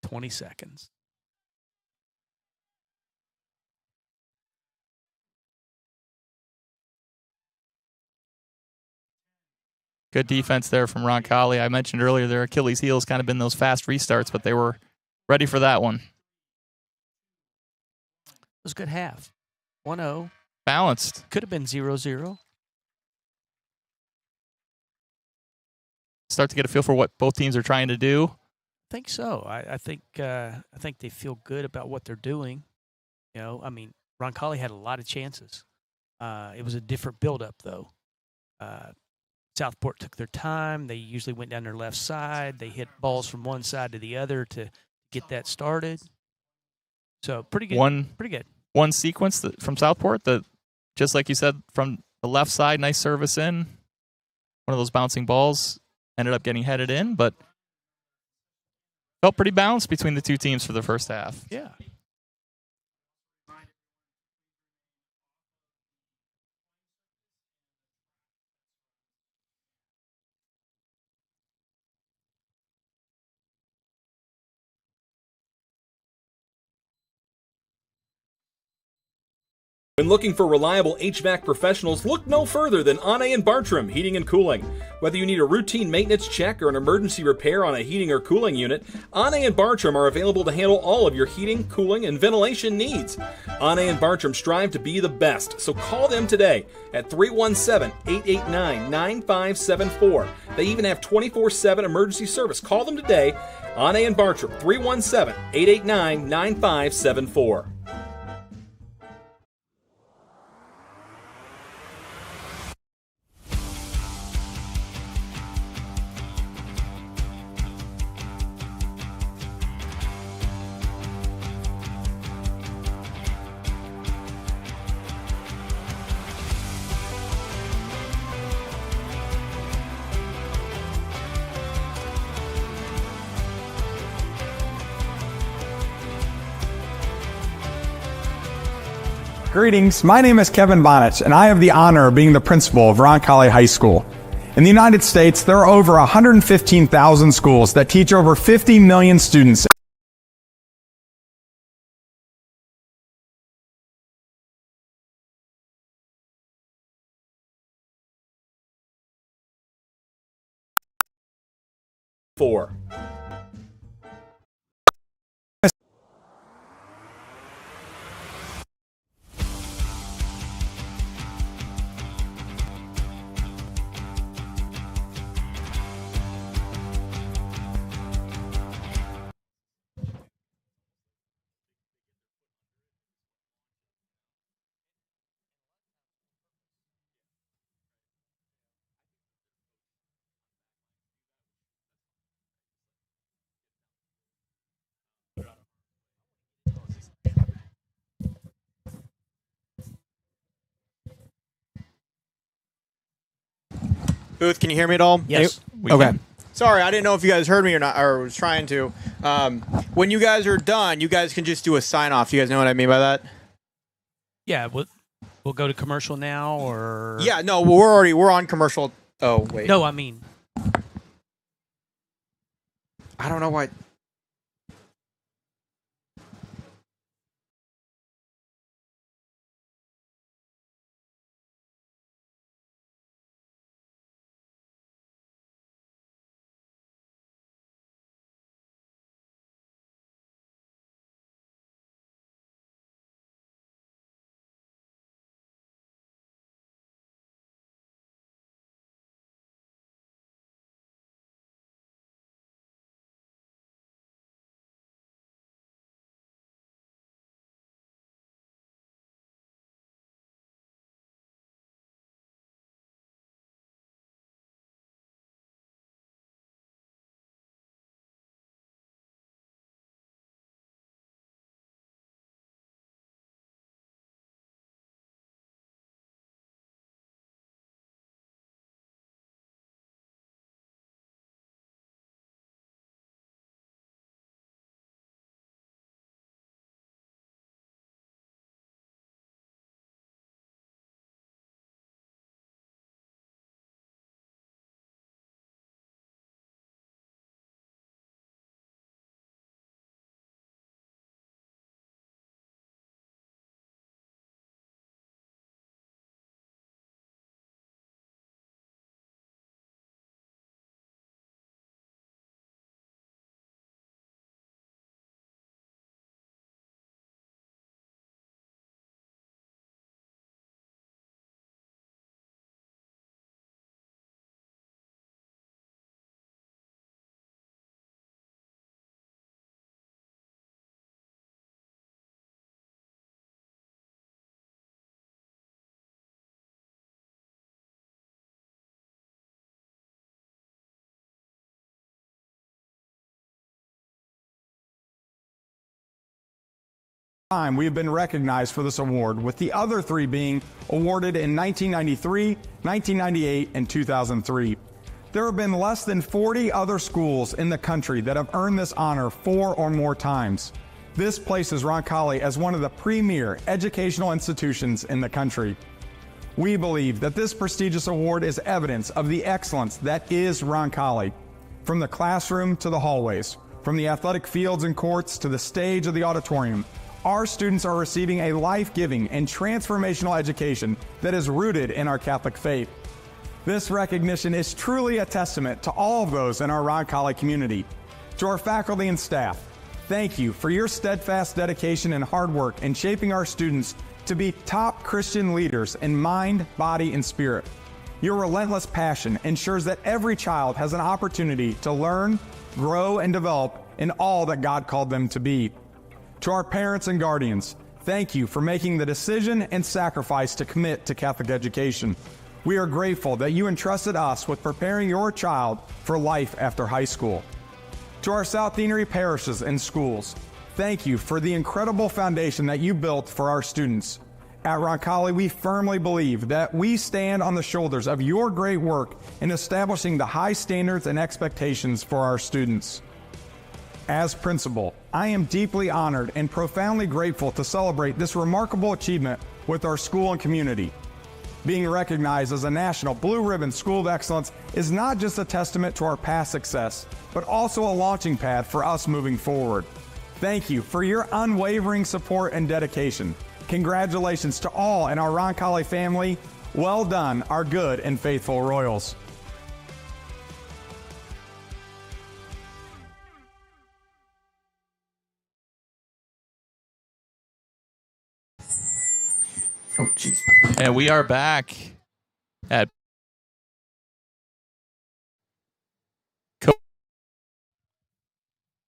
20 seconds. Good defense there from Roncalli. I mentioned earlier their Achilles heel has kind of been those fast restarts, but they were ready for that one. It was a good half. 1-0. Balanced. Could have been 0-0. Start to get a feel for what both teams are trying to do. I think so. I think they feel good about what they're doing. You know, I mean, Roncalli had a lot of chances. It was a different build-up, though. Southport took their time. They usually went down their left side. They hit balls from one side to the other to get that started. So pretty good. Pretty good. One sequence from Southport that, just like you said, from the left side, nice service in. One of those bouncing balls ended up getting headed in, but felt pretty balanced between the two teams for the first half. Yeah. When looking for reliable HVAC professionals, look no further than Ane and Bartram Heating and Cooling. Whether you need a routine maintenance check or an emergency repair on a heating or cooling unit, Ane and Bartram are available to handle all of your heating, cooling, and ventilation needs. Ane and Bartram strive to be the best, so call them today at 317-889-9574. They even have 24/7 emergency service. Call them today, Ane and Bartram, 317-889-9574. Greetings, my name is Kevin Bonnet, and I have the honor of being the principal of Roncalli High School. In the United States, there are over 115,000 schools that teach over 50 million students. Four. Booth, can you hear me at all? Yes. Okay. Sorry, I didn't know if you guys heard me or not, or was trying to. When you guys are done, you guys can just do a sign off. You guys know what I mean by that? Yeah, we'll go to commercial now, or Yeah, no, we're on commercial. Oh, wait. no, I mean, I don't know why. time we have been recognized for this award, with the other 3 being awarded in 1993, 1998, and 2003. There have been less than 40 other schools in the country that have earned this honor 4 or more times. This places Roncalli as one of the premier educational institutions in the country. We believe that this prestigious award is evidence of the excellence that is Roncalli. From the classroom to the hallways, from the athletic fields and courts to the stage of the auditorium, our students are receiving a life-giving and transformational education that is rooted in our Catholic faith. This recognition is truly a testament to all of those in our Roncalli community. To our faculty and staff, thank you for your steadfast dedication and hard work in shaping our students to be top Christian leaders in mind, body, and spirit. Your relentless passion ensures that every child has an opportunity to learn, grow, and develop in all that God called them to be. To our parents and guardians, thank you for making the decision and sacrifice to commit to Catholic education. We are grateful that you entrusted us with preparing your child for life after high school. To our South Deanery parishes and schools, thank you for the incredible foundation that you built for our students. At Roncalli, we firmly believe that we stand on the shoulders of your great work in establishing the high standards and expectations for our students. As principal, I am deeply honored and profoundly grateful to celebrate this remarkable achievement with our school and community. Being recognized as a national Blue Ribbon School of Excellence is not just a testament to our past success, but also a launching pad for us moving forward. Thank you for your unwavering support and dedication. Congratulations to all in our Roncalli family. Well done, our good and faithful Royals. Oh, jeez. And we are back at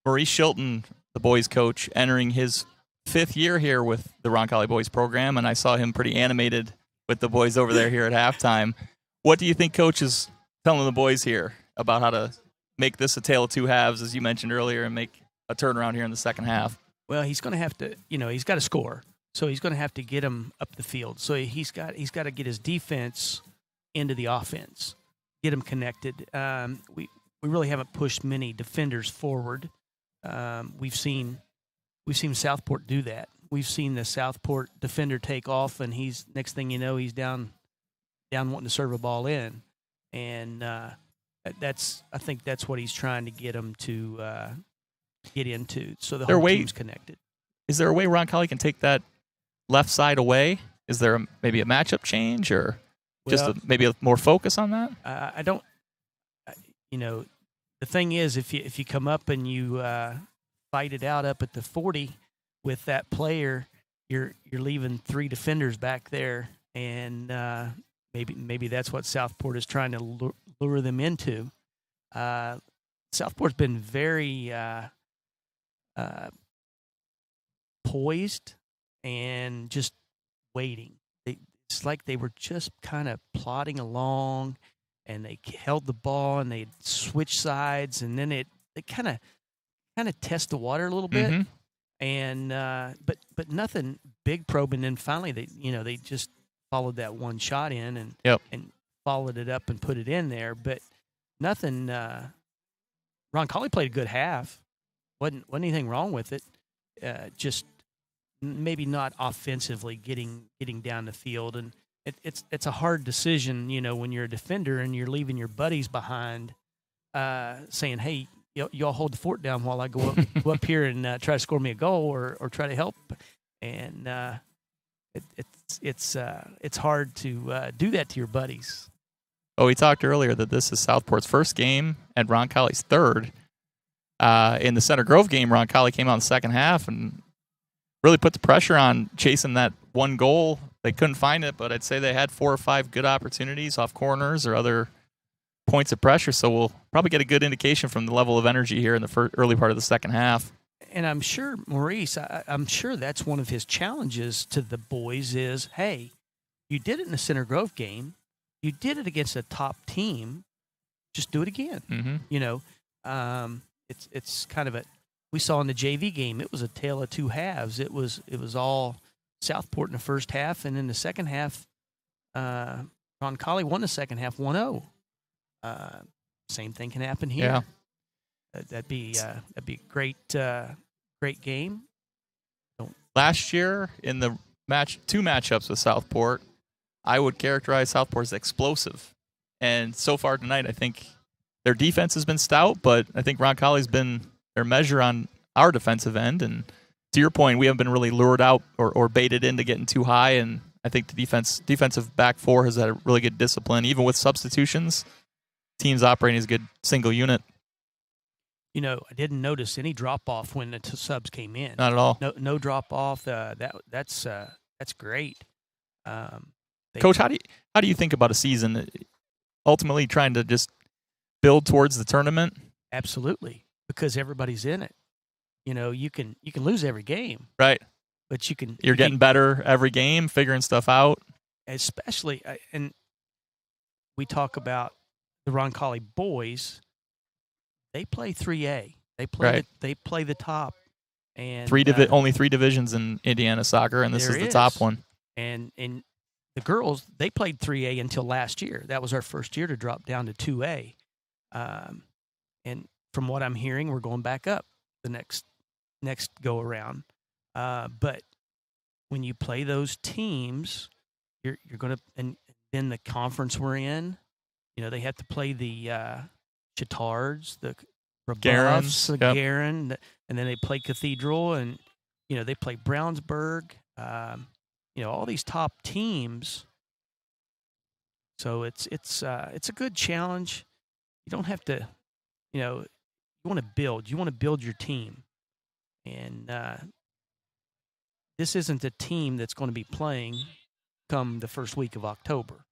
Maurice Shilton, the boys coach, entering his 5th year here with the Roncalli boys program, and I saw him pretty animated with the boys over there here at halftime. What do you think Coach is telling the boys here about how to make this a tale of two halves, as you mentioned earlier, and make a turnaround here in the second half? Well, he's going to have to, he's got to score. So he's going to have to get him up the field. So he's got to get his defense into the offense, get him connected. We really haven't pushed many defenders forward. We've seen Southport do that. We've seen the Southport defender take off, and he's next thing you know, he's down wanting to serve a ball in, and I think that's what he's trying to get him to get into. So the whole team's connected. Is there a way Roncalli can take that left side away? Is there maybe a matchup change, or maybe a more focus on that? I don't. The thing is, if you come up and you fight it out up at the 40 with that player, you're leaving 3 defenders back there, and maybe that's what Southport is trying to lure them into. Southport's been very poised and just waiting. It's like they were just kind of plodding along, and they held the ball and they switched sides, and then they kind of test the water a little bit, and but nothing big probing. And finally, they just followed that one shot in and followed it up and put it in there, but nothing. Roncalli played a good half. Wasn't anything wrong with it. Just maybe not offensively getting down the field, and it's a hard decision, when you're a defender and you're leaving your buddies behind, saying, "Hey, y'all hold the fort down while I go up here and try to score me a goal or try to help." And it's hard to do that to your buddies. Oh, we talked earlier that this is Southport's first game and Roncalli's third. In the Center Grove game, Roncalli came out in the second half and really put the pressure on chasing that one goal. They couldn't find it, but I'd say they had 4 or 5 good opportunities off corners or other points of pressure. So we'll probably get a good indication from the level of energy here in the early part of the second half. And I'm sure, Maurice, I'm sure that's one of his challenges to the boys is, hey, you did it in the Center Grove game. You did it against a top team. Just do it again. Mm-hmm. It's kind of we saw in the JV game, it was a tale of two halves. It was all Southport in the first half, and in the second half, Roncalli won the second half 1-0. Same thing can happen here. Yeah. That'd be a great game. Last year in the two matchups with Southport, I would characterize Southport as explosive. And so far tonight, I think their defense has been stout, but I think Roncalli's been their measure on our defensive end. And to your point, we haven't been really lured out or baited into getting too high. And I think the defensive back four has had a really good discipline. Even with substitutions, teams operating as a good single unit. You know, I didn't notice any drop off when the subs came in. Not at all. No drop off. That's great. Coach, how do you think about a season? Ultimately, trying to just build towards the tournament. Absolutely, because everybody's in it. You know, you can lose every game, right? But you're getting better every game, figuring stuff out. Especially, and we talk about the Roncalli boys. They play 3A. They play the top, and only 3 divisions in Indiana soccer, and this is the top one. And the girls, they played 3A until last year. That was our first year to drop down to 2A. And from what I'm hearing, we're going back up the next go around. But when you play those teams, you're going to, and then the conference we're in, you know, they have to play the Chitards, the Rebuffs, the Garin, and then they play Cathedral, and you know they play Brownsburg. You know, all these top teams. So it's a good challenge. You don't have to, you know, you want to build. You want to build your team, and this isn't a team that's going to be playing come the first week of October.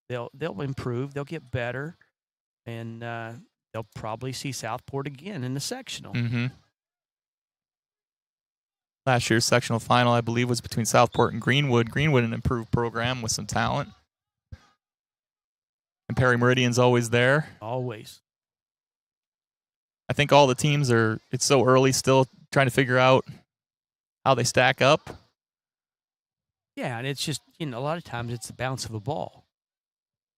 They'll improve. They'll get better, and they'll probably see Southport again in the sectional. Mm-hmm. Last year's sectional final, I believe, was between Southport and Greenwood. Greenwood, an improved program with some talent. And Perry Meridian's always there. Always. I think all the teams it's so early still trying to figure out how they stack up. Yeah, and it's just, you know, a lot of times it's the bounce of a ball.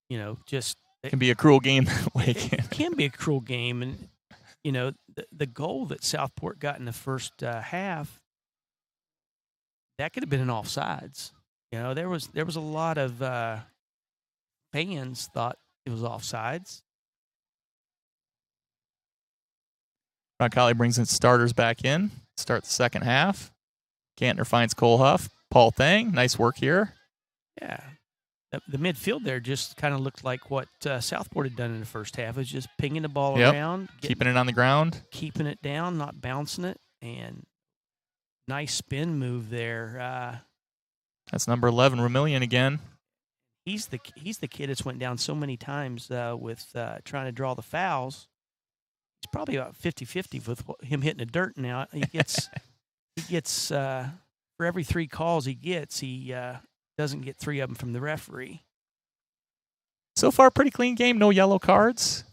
You know, just... It can be a cruel game that way. It can be a cruel game. And, you know, the goal that Southport got in the first half, that could have been an offsides. You know, there was a lot of fans thought it was offsides. Roncalli brings its starters back in. Start the second half. Gantner finds Cole Huff. Paul Thang, nice work here. Yeah. The midfield there just kind of looked like what Southport had done in the first half. It was just pinging the ball around. Keeping it on the ground. Keeping it down, not bouncing it. And nice spin move there. That's number 11, Romillion again. He's the kid that's went down so many times with trying to draw the fouls. He's probably about 50-50 with him hitting the dirt now. He gets for every 3 calls he gets, he doesn't get 3 of them from the referee. So far, pretty clean game. No yellow cards.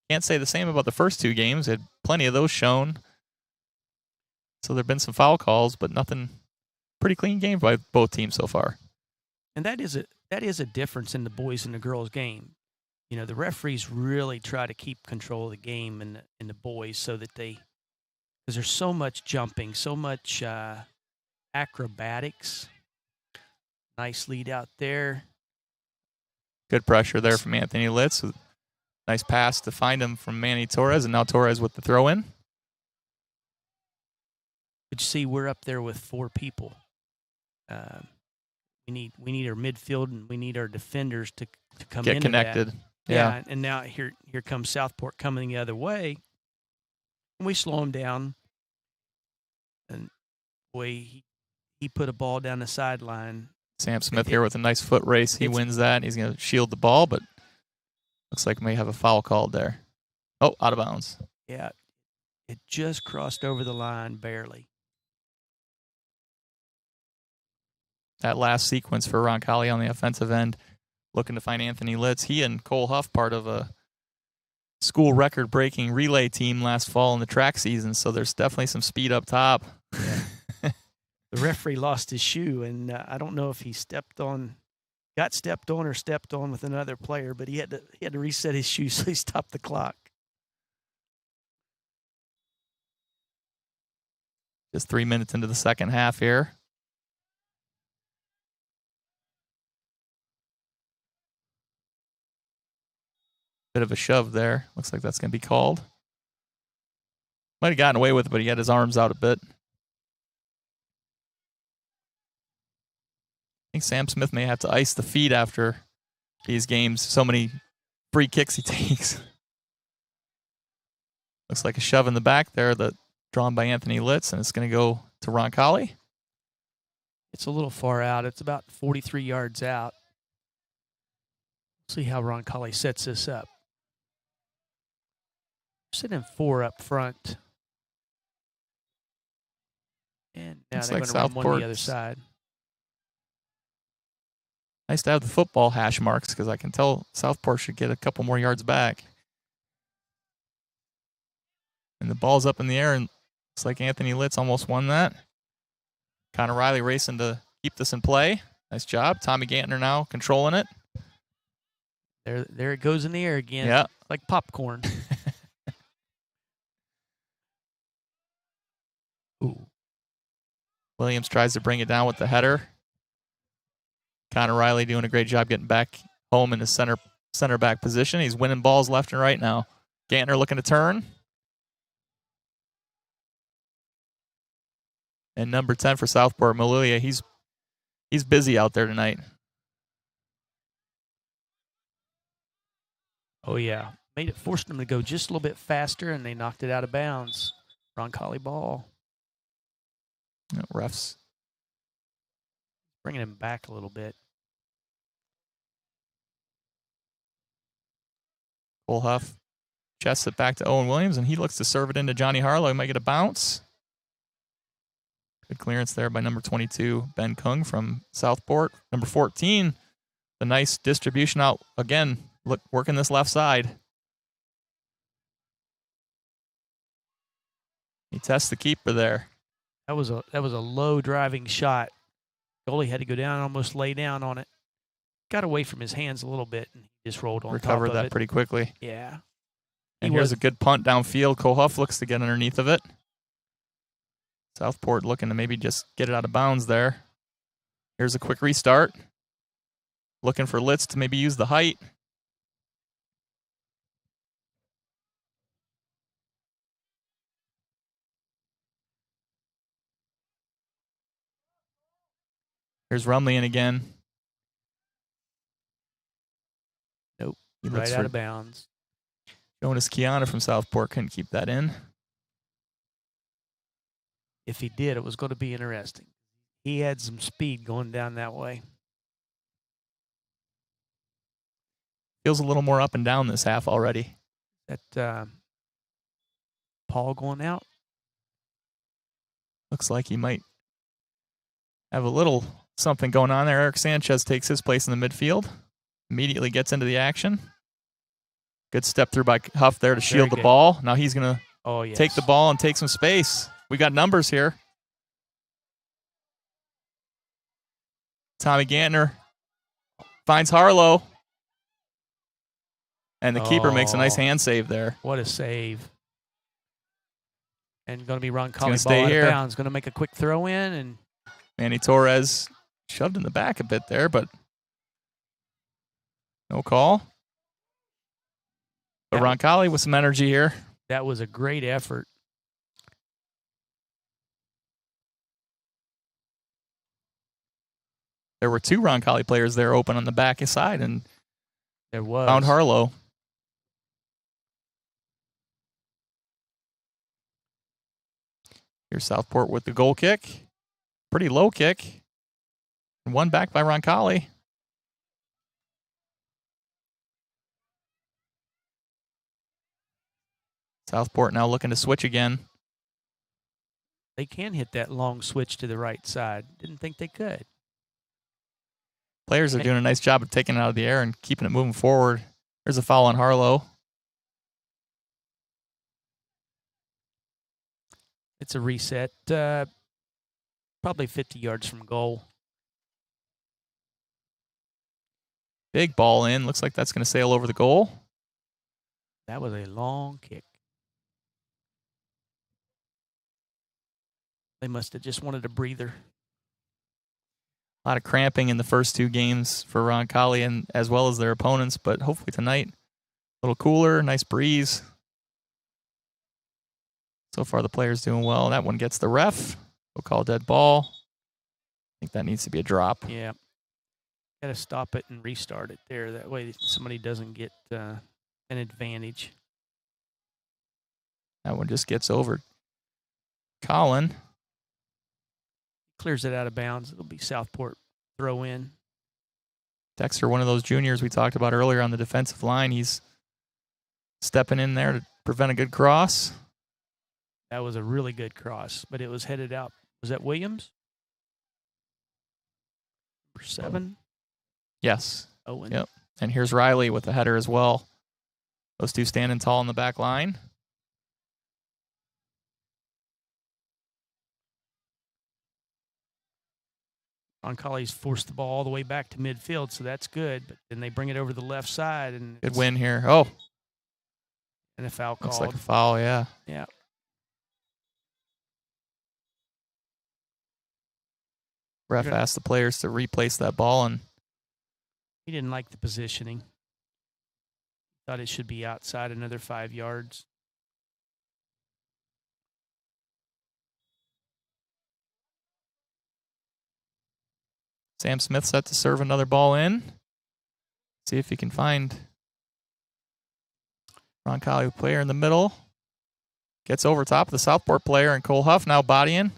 Can't say the same about the first 2 games. Had plenty of those shown. So there have been some foul calls, but nothing. Pretty clean game by both teams so far. And that is a difference in the boys and the girls game. You know, the referees really try to keep control of the game in the boys so that because there's so much jumping, so much acrobatics. Nice lead out there. Good pressure there from Anthony Litz. Nice pass to find him from Manny Torres, and now Torres with the throw in. But you see, we're up there with 4 people. We need our midfield and we need our defenders to come get into connected. That. Yeah, and now here comes Southport coming the other way, and we slow him down. And boy, he put a ball down the sideline. Sam Smith here with a nice foot race. He wins that. He's going to shield the ball, but looks like we may have a foul called there. Oh, out of bounds. Yeah, it just crossed over the line barely. That last sequence for Roncalli on the offensive end, looking to find Anthony Litz. He and Cole Huff part of a school record-breaking relay team last fall in the track season, so there's definitely some speed up top. Yeah. The referee lost his shoe, and I don't know if he got stepped on or stepped on with another player, but he had to reset his shoe, so he stopped the clock. Just 3 minutes into the second half here. Bit of a shove there. Looks like that's going to be called. Might have gotten away with it, but he had his arms out a bit. I think Sam Smith may have to ice the feet after these games. So many free kicks he takes. Looks like a shove in the back there that drawn by Anthony Litz, and it's going to go to Roncalli. It's a little far out. It's about 43 yards out. See how Roncalli sets this up. Sitting 4 up front. And now Looks they're like going to run one on the other Southport's side. nice to have the football hash marks because I can tell Southport should get a couple more yards back. And the ball's up in the air, and looks like Anthony Litz almost won that. Connor Riley racing to keep this in play. Nice job. Tommy Gantner now controlling it. There it goes in the air again. Yeah. Like popcorn. Ooh. Williams tries to bring it down with the header. Connor Riley doing a great job getting back home in his center back position. He's winning balls left and right now. Gantner looking to turn. And number 10 for Southport, Malulia, he's busy out there tonight. Oh, yeah. Forced them to go just a little bit faster, and they knocked it out of bounds. Roncalli ball. No, refs bringing him back a little bit. Cole Huff chests it back to Owen Williams, and he looks to serve it into Johnny Harlow. He might get a bounce. Good clearance there by number 22, Ben Kung from Southport. Number 14, the nice distribution out again. Look, working this left side. He tests the keeper there. That was a low driving shot. Goalie had to go down and almost lay down on it. Got away from his hands a little bit, and he just rolled on Recovered top of that it. pretty quickly. Yeah. And here's a good punt downfield. Cole Huff looks to get underneath of it. Southport looking to maybe just get it out of bounds there. Here's a quick restart. Looking for Litz to maybe use the height. Here's Rumley in again. Nope. He Right looks out for of bounds. Jonas Kiana from Southport couldn't keep that in. If he did, it was going to be interesting. He had some speed going down that way. Feels a little more up and down this half already. That Paul going out. Looks like he might have a little something going on there. Eric Sanchez takes his place in the midfield. Immediately gets into the action. Good step through by Huff there to shield the ball. Now he's going to take the ball and take some space. We got numbers here. Tommy Gantner finds Harlow. And the keeper makes a nice hand save there. What a save. And going to be Roncalli ball stay out here. of bounds. Going to make a quick throw in. And Manny Torres shoved in the back a bit there, but no call. But Roncalli with some energy here. That was a great effort. There were two Roncalli players there open on the back side, and there was. Found Harlow. Here's Southport with the goal kick. Pretty low kick. And one back by Roncalli. Southport now looking to switch again. They can hit that long switch to the right side. Didn't think they could. Players are doing a nice job of taking it out of the air and keeping it moving forward. There's a foul on Harlow. It's a reset. Probably 50 yards from goal. Big ball in. Looks like that's going to sail over the goal. That was a long kick. They must have just wanted a breather. A lot of cramping in the first 2 games for Roncalli and as well as their opponents, but hopefully tonight, a little cooler, nice breeze. So far, the player's doing well. That one gets the ref. We'll call dead ball. I think that needs to be a drop. Yeah. Got to stop it and restart it there. That way somebody doesn't get an advantage. That one just gets over Colin. Clears it out of bounds. It'll be Southport throw in. Dexter, one of those juniors we talked about earlier on the defensive line, he's stepping in there to prevent a good cross. That was a really good cross, but it was headed out. Was that Williams? Number 7? Yes. Owen. Yep. And here's Riley with the header as well. Those two standing tall in the back line. Roncalli's forced the ball all the way back to midfield, so that's good. But then they bring it over the left side. And good win here. Oh. And a foul called. Looks like a foul, yeah. Yeah. Ref asked the players to replace that ball, and he didn't like the positioning. Thought it should be outside another 5 yards. Sam Smith set to serve another ball in. See if he can find Roncalli player in the middle. Gets over top of the Southport player, and Cole Huff now bodying.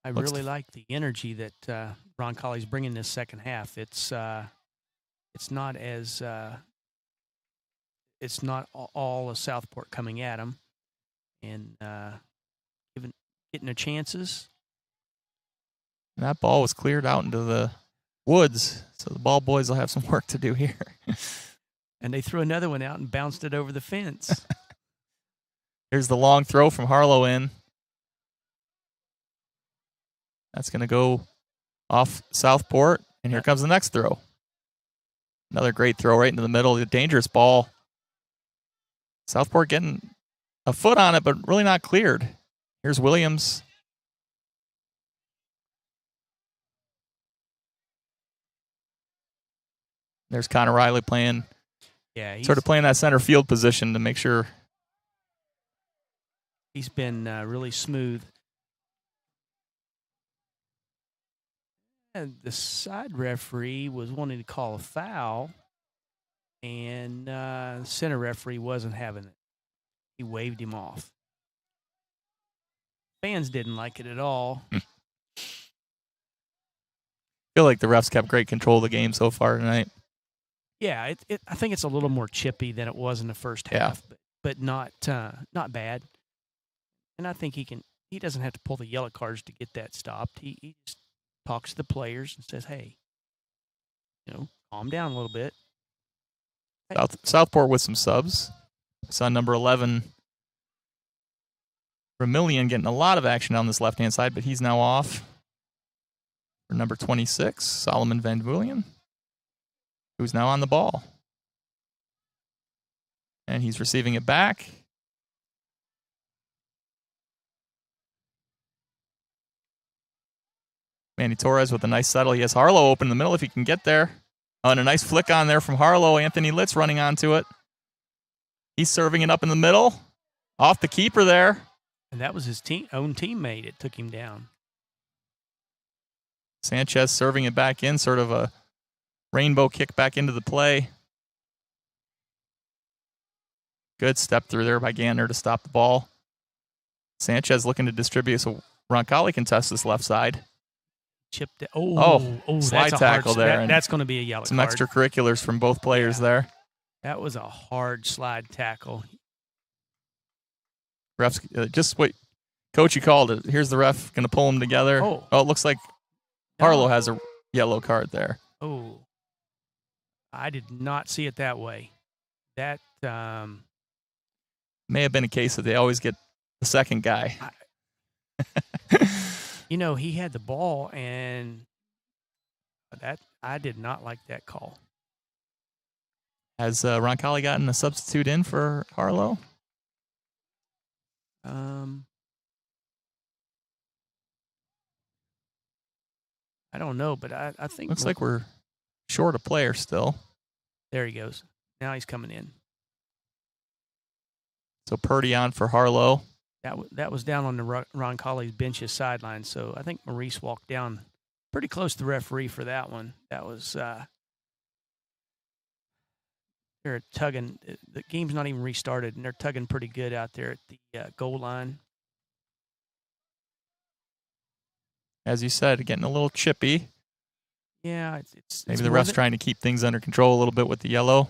I really like the energy that Roncalli's bringing this second half. It's not as it's not all of Southport coming at him and getting their chances. And that ball was cleared out into the woods, so the ball boys will have some work to do here. And they threw another one out and bounced it over the fence. Here's the long throw from Harlow in. That's going to go off Southport, and here comes the next throw. Another great throw right into the middle. A dangerous ball. Southport getting a foot on it, but really not cleared. Here's Williams. There's Connor Riley playing, sort of playing that center field position to make sure. He's been really smooth. And the side referee was wanting to call a foul, and the center referee wasn't having it. He waved him off. Fans didn't like it at all. I feel like the refs kept great control of the game so far tonight. Yeah, I think it's a little more chippy than it was in the first half, but not bad. And I think he doesn't have to pull the yellow cards to get that stopped. He just talks to the players and says, hey, calm down a little bit. Southport with some subs. I saw number 11, Vermillion, getting a lot of action on this left-hand side, but he's now off. For number 26, Solomon Van Veulen, who's now on the ball. And he's receiving it back. Manny Torres with a nice settle. He has Harlow open in the middle if he can get there. Oh, and a nice flick on there from Harlow. Anthony Litz running onto it. He's serving it up in the middle. Off the keeper there. And that was his own teammate. It took him down. Sanchez serving it back in, sort of a rainbow kick back into the play. Good step through there by Gander to stop the ball. Sanchez looking to distribute, so Roncalli can test this left side. Chipped it. Slide tackle there. That's going to be a yellow some card. Extracurriculars from both players there. That was a hard slide tackle. Refs, just what Coach, you called it. Here's the ref going to pull them together. Oh, it looks like Harlow has a yellow card there. Oh, I did not see it that way. That may have been a case that they always get the second guy. He had the ball, and that I did not like that call. Has Roncalli gotten a substitute in for Harlow? I don't know, but I think Looks like we're short a player still. There he goes. Now he's coming in. So Purdy on for Harlow. That was down on the Roncalli's bench's sideline. So I think Maurice walked down pretty close to the referee for that one. That was they're tugging. The game's not even restarted, and they're tugging pretty good out there at the goal line. As you said, getting a little chippy. Yeah, it's maybe the ref's trying to keep things under control a little bit with the yellow.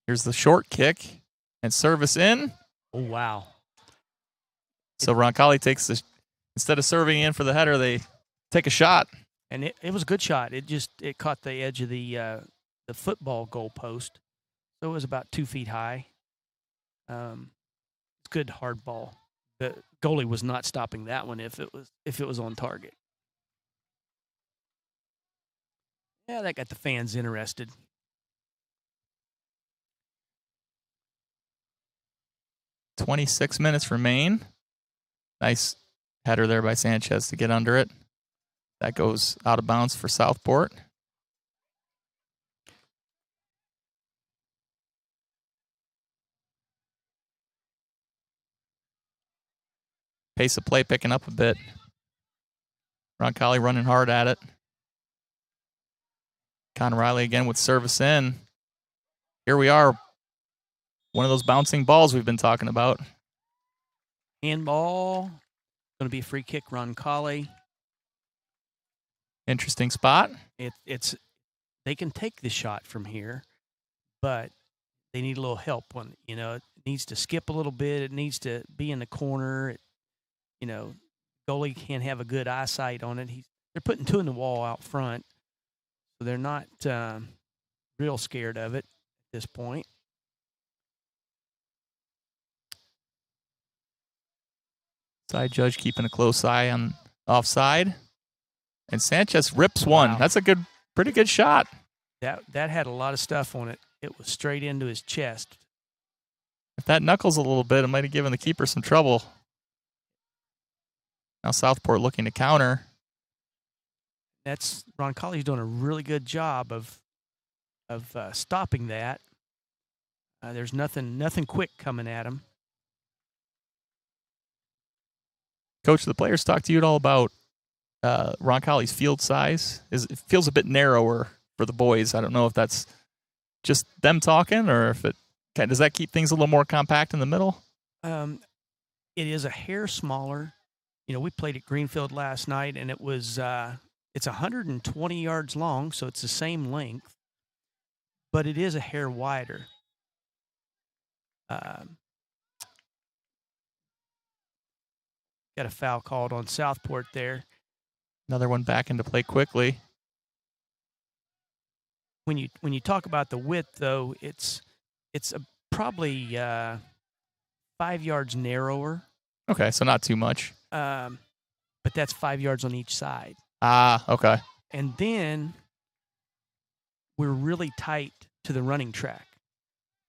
Here's the short kick and service in. Oh, wow. So Roncalli takes the, instead of serving in for the header, they take a shot. And it was a good shot. It caught the edge of the football goal post. So it was about 2 feet high. Good hard ball. The goalie was not stopping that one if it was on target. Yeah, that got the fans interested. .26 minutes remain. Nice header there by Sanchez to get under it. That goes out of bounds for Southport. Pace of play picking up a bit. Roncalli running hard at it. Con Riley again with service in. Here we are. One of those bouncing balls we've been talking about. Handball. Going to be a free kick, Roncalli. Interesting spot. They can take the shot from here, but they need a little help. It needs to skip a little bit. It needs to be in the corner. Goalie can't have a good eyesight on it. They're putting two in the wall out front, so they're not real scared of it at this point. Side judge keeping a close eye on offside. And Sanchez rips one. Wow. That's a pretty good shot. That had a lot of stuff on it. It was straight into his chest. If that knuckles a little bit, it might have given the keeper some trouble. Now Southport looking to counter. Roncalli's doing a really good job of stopping that. There's nothing quick coming at him. Coach, the players talk to you at all about Roncalli's field size? It feels a bit narrower for the boys. I don't know if that's just them talking or if does that keep things a little more compact in the middle? It is a hair smaller. We played at Greenfield last night, and it's 120 yards long, so it's the same length, but it is a hair wider. Got a foul called on Southport there. Another one back into play quickly. When you talk about the width, though, it's probably 5 yards narrower. Okay, so not too much. But that's 5 yards on each side. Ah, okay. And then we're really tight to the running track.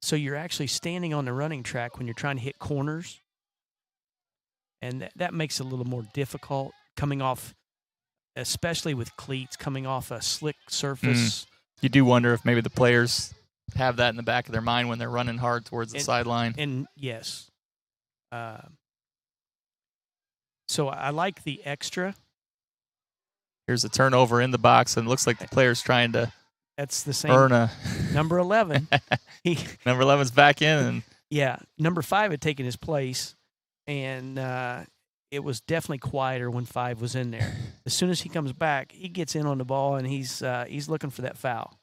So you're actually standing on the running track when you're trying to hit corners. And that makes it a little more difficult coming off, especially with cleats, coming off a slick surface. You do wonder if maybe the players have that in the back of their mind when they're running hard towards the sideline. And yes. So I like the extra. Here's a turnover in the box, and it looks like the player's trying to That's the same. earn a number 11. Number 11's back in. And yeah, number 5 had taken his place, and it was definitely quieter when 5 was in there. As soon as he comes back, he gets in on the ball, and he's looking for that foul.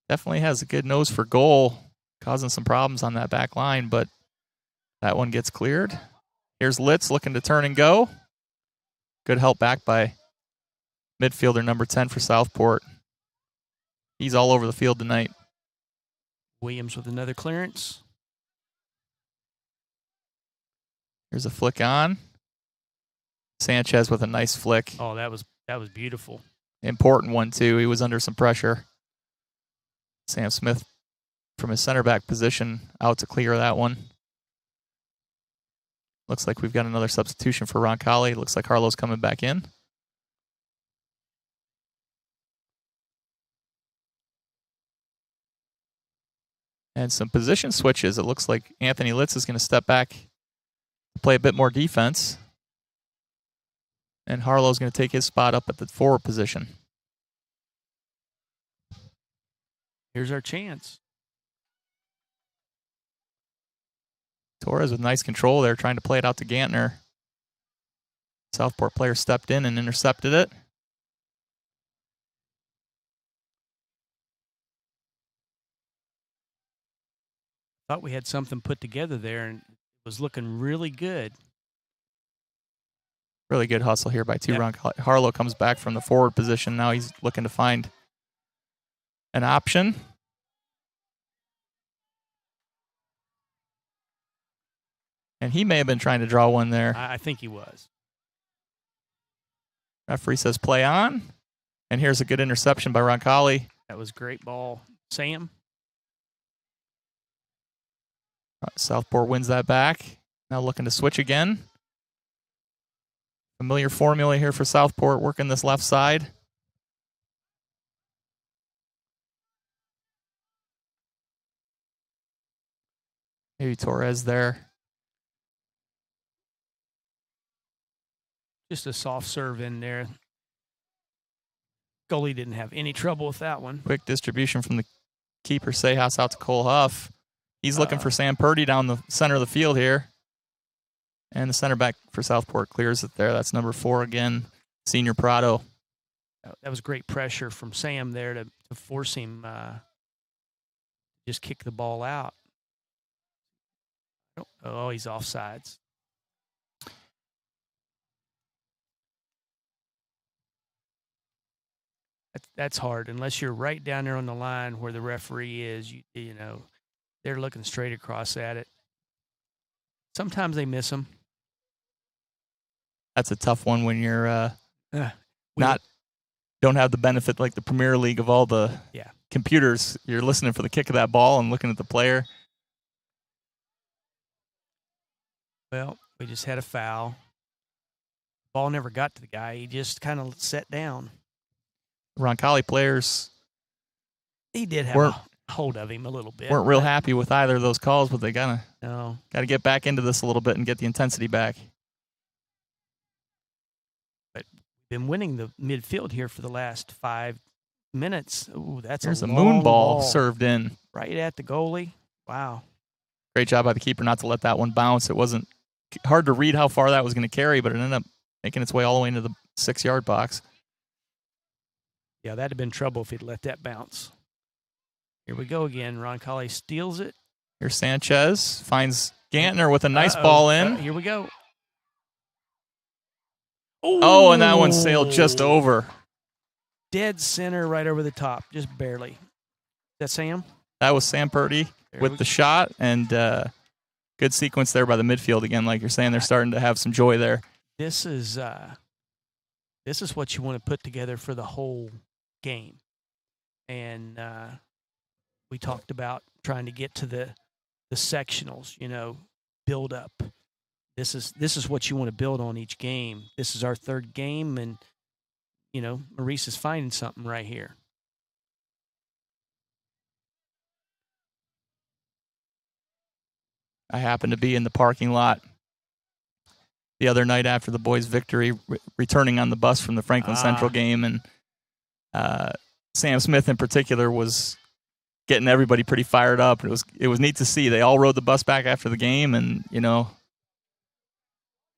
Definitely has a good nose for goal, causing some problems on that back line, but that one gets cleared. Here's Litz looking to turn and go. Good help back by midfielder number 10 for Southport. He's all over the field tonight. Williams with another clearance. Here's a flick on. Sanchez with a nice flick. Oh, that was beautiful. Important one, too. He was under some pressure. Sam Smith from his center back position out to clear that one. Looks like we've got another substitution for Roncalli. Looks like Harlow's coming back in. And some position switches. It looks like Anthony Litz is going to step back to play a bit more defense. And Harlow's going to take his spot up at the forward position. Here's our chance. Torres with nice control there, trying to play it out to Gantner. Southport player stepped in and intercepted it. Thought we had something put together there, and it was looking really good. Really good hustle here by Roncalli. Harlow comes back from the forward position. Now he's looking to find an option. And he may have been trying to draw one there. I think he was. Referee says play on. And here's a good interception by Roncalli. That was great ball. Sam. Southport wins that back. Now looking to switch again. Familiar formula here for Southport, working this left side. Maybe Torres there. Just a soft serve in there. Goalie didn't have any trouble with that one. Quick distribution from the keeper, Sejas, out to Cole Huff. He's looking for Sam Purdy down the center of the field here. And the center back for Southport clears it there. That's number 4 again, Senior Prado. That was great pressure from Sam there to force him just kick the ball out. Oh, he's offsides. That's hard unless you're right down there on the line where the referee is. You know, they're looking straight across at it. Sometimes they miss them. That's a tough one when you're don't have the benefit like the Premier League of all the computers. You're listening for the kick of that ball and looking at the player. Well, we just had a foul. Ball never got to the guy. He just kind of sat down. Roncalli players, he did have a hold of him a little bit. Weren't real happy with either of those calls, but they got to get back into this a little bit and get the intensity back. But we've been winning the midfield here for the last 5 minutes. Ooh, There's a moon ball served in. Right at the goalie. Wow. Great job by the keeper not to let that one bounce. It wasn't hard to read how far that was going to carry, but it ended up making its way all the way into the 6-yard box. Yeah, that'd have been trouble if he'd let that bounce. Here we go again. Roncalli steals it. Here's Sanchez. Finds Gantner with a nice ball in. Here we go. Oh, and that one sailed just over. Dead center right over the top. Just barely. Is that Sam? That was Sam Purdy with the shot. And good sequence there by the midfield again. Like you're saying, they're starting to have some joy there. This is what you want to put together for the whole game. And we talked about trying to get to the sectionals, build up. This is what you want to build on each game. This is our 3rd game, and Maurice is finding something right here. I happened to be in the parking lot the other night after the boys' victory, returning on the bus from the Franklin Central game, and Sam Smith in particular was getting everybody pretty fired up. It was neat to see. They all rode the bus back after the game, and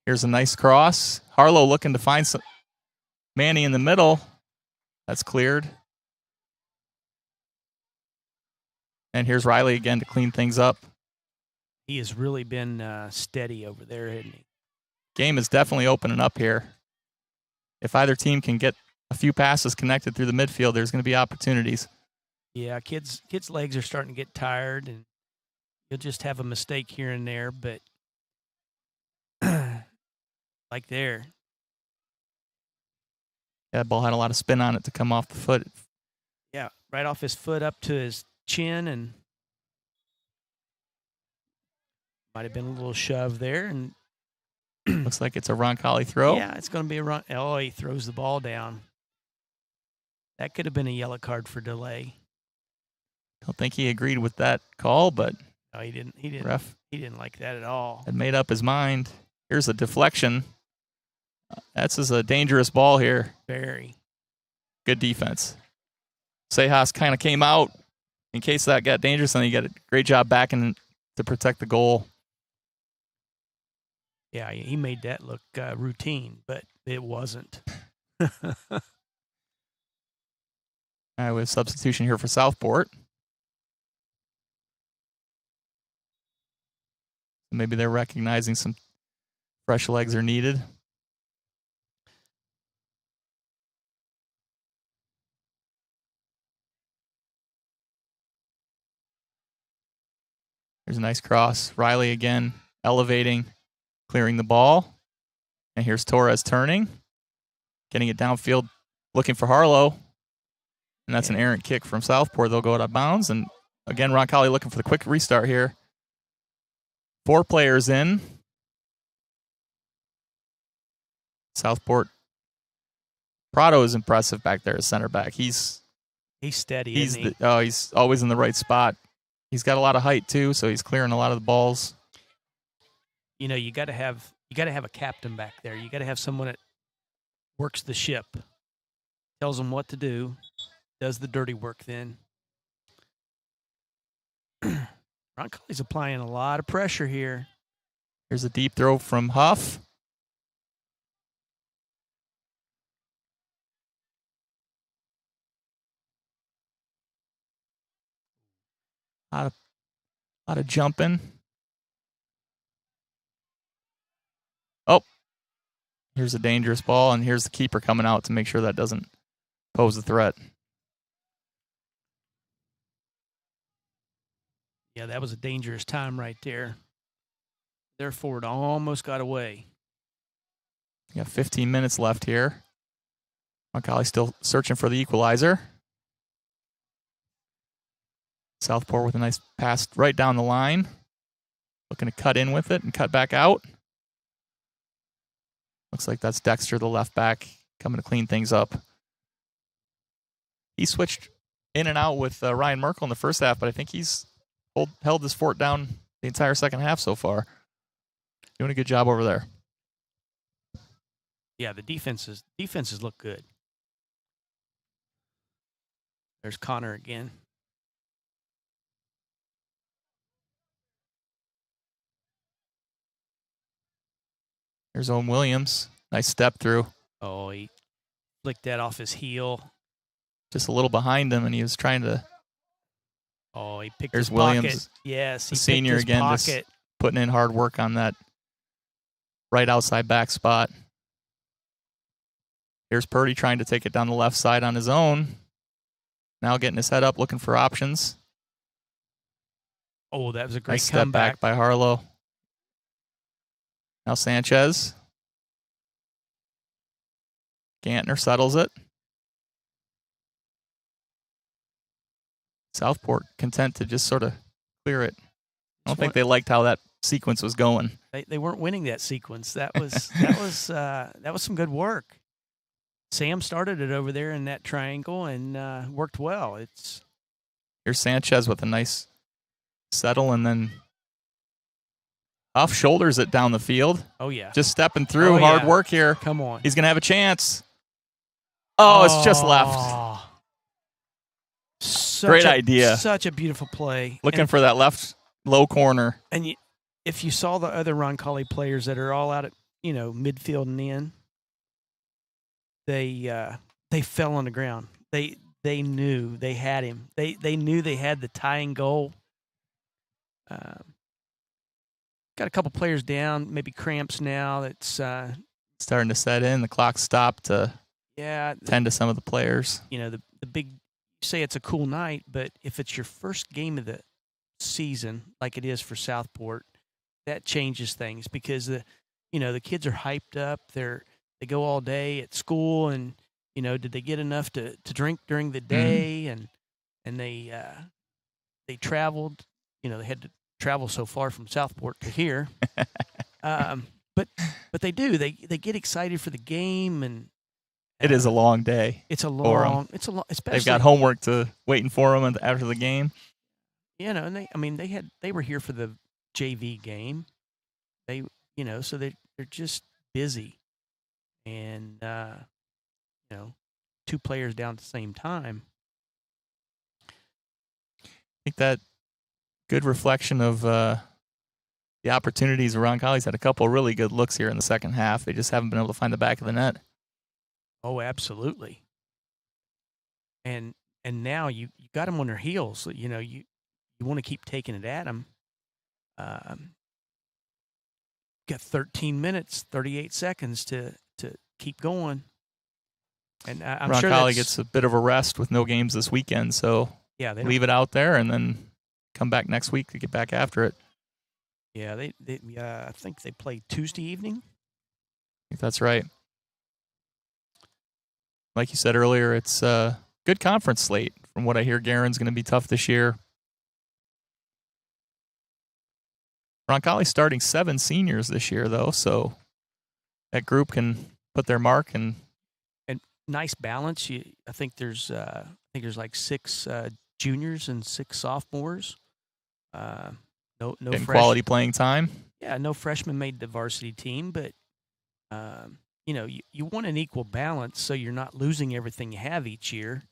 here's a nice cross. Harlow looking to find some Manny in the middle. That's cleared. And here's Riley again to clean things up. He has really been steady over there, hasn't he? Game is definitely opening up here. If either team can get a few passes connected through the midfield, there's going to be opportunities. Yeah, kids' legs are starting to get tired, and you'll just have a mistake here and there. But like there. That ball had a lot of spin on it to come off the foot. Yeah, right off his foot up to his chin, and might have been a little shove there. And looks like it's a Roncalli throw. Yeah, it's going to be a run. Oh, he throws the ball down. That could have been a yellow card for delay. Don't think he agreed with that call, but no, he didn't. He didn't. Ref he didn't like that at all. Had made up his mind. Here's a deflection. That's a dangerous ball here. Very good defense. Sejas kind of came out in case that got dangerous, and he got a great job backing to protect the goal. Yeah, he made that look routine, but it wasn't. All right, we have substitution here for Southport. Maybe they're recognizing some fresh legs are needed. There's a nice cross. Riley again elevating, clearing the ball. And here's Torres turning, getting it downfield, looking for Harlow. And that's an errant kick from Southport. They'll go out of bounds. And again, Roncalli looking for the quick restart here. 4 players in. Southport. Prado is impressive back there as center back. He's steady. He's always in the right spot. He's got a lot of height too, so he's clearing a lot of the balls. You know, you got to have a captain back there. You got to have someone that works the ship, tells them what to do, does the dirty work. Then Roncalli's applying a lot of pressure here. Here's a deep throw from Huff. A lot of jumping. Oh, here's a dangerous ball, and here's the keeper coming out to make sure that doesn't pose a threat. Yeah, that was a dangerous time right there. Their forward almost got away. You got 15 minutes left here. Roncalli still searching for the equalizer. Southport with a nice pass right down the line. Looking to cut in with it and cut back out. Looks like that's Dexter, the left back, coming to clean things up. He switched in and out with Ryan Merkel in the first half, but I think he's held this fort down the entire second half so far. Doing a good job over there. Yeah, the defenses look good. There's Connor again. There's Owen Williams. Nice step through. Oh, he flicked that off his heel. Just a little behind him, and he was trying to. Oh, he picked There's his Williams, pocket. Yes, the senior again, just putting in hard work on that right outside back spot. Here's Purdy trying to take it down the left side on his own. Now getting his head up, looking for options. Oh, that was a great nice comeback. Step back by Harlow. Now Sanchez. Gantner settles it. Southport content to just sort of clear it. I don't think they liked how that sequence was going. They weren't winning that sequence. That was that was some good work. Sam started it over there in that triangle and worked well. Here's Sanchez with a nice settle, and then Huff shoulders it down the field. Oh, yeah. Just stepping through. Hard work here. Come on. He's going to have a chance. Oh, it's just left. Great idea. Such a beautiful play. Looking for that left low corner. And if you saw the other Roncalli players that are all out at midfield and in, they fell on the ground. They knew they had him. They knew they had the tying goal. Got a couple players down, maybe cramps now. That's starting to set in. The clock stopped to tend to some of the players. The big, you say it's a cool night, but if it's your first game of the season, like it is for Southport, that changes things because the kids are hyped up. They go all day at school, and did they get enough to drink during the day? And they traveled. They had to travel so far from Southport to here. But they do. They get excited for the game, and it is a long day. It's a long. Especially they've got homework waiting for them after the game. And they were here for the JV game. So they're just busy, and two players down at the same time. I think that good reflection of the opportunities. Roncalli's had a couple of really good looks here in the second half. They just haven't been able to find the back of the net. Oh, absolutely. And now you got them on their heels. You want to keep taking it at them. Got 13 minutes, 38 seconds to keep going. And I'm sure Roncalli gets a bit of a rest with no games this weekend, so leave it out there and then come back next week to get back after it. Yeah, I think they play Tuesday evening. I think that's right. Like you said earlier, it's a good conference slate. From what I hear, Garen's going to be tough this year. Roncalli's starting 7 seniors this year, though, so that group can put their mark and nice balance. I think there's like 6 juniors and 6 sophomores. No quality playing time. Yeah, no freshmen made the varsity team, but you want an equal balance so you're not losing everything you have each year.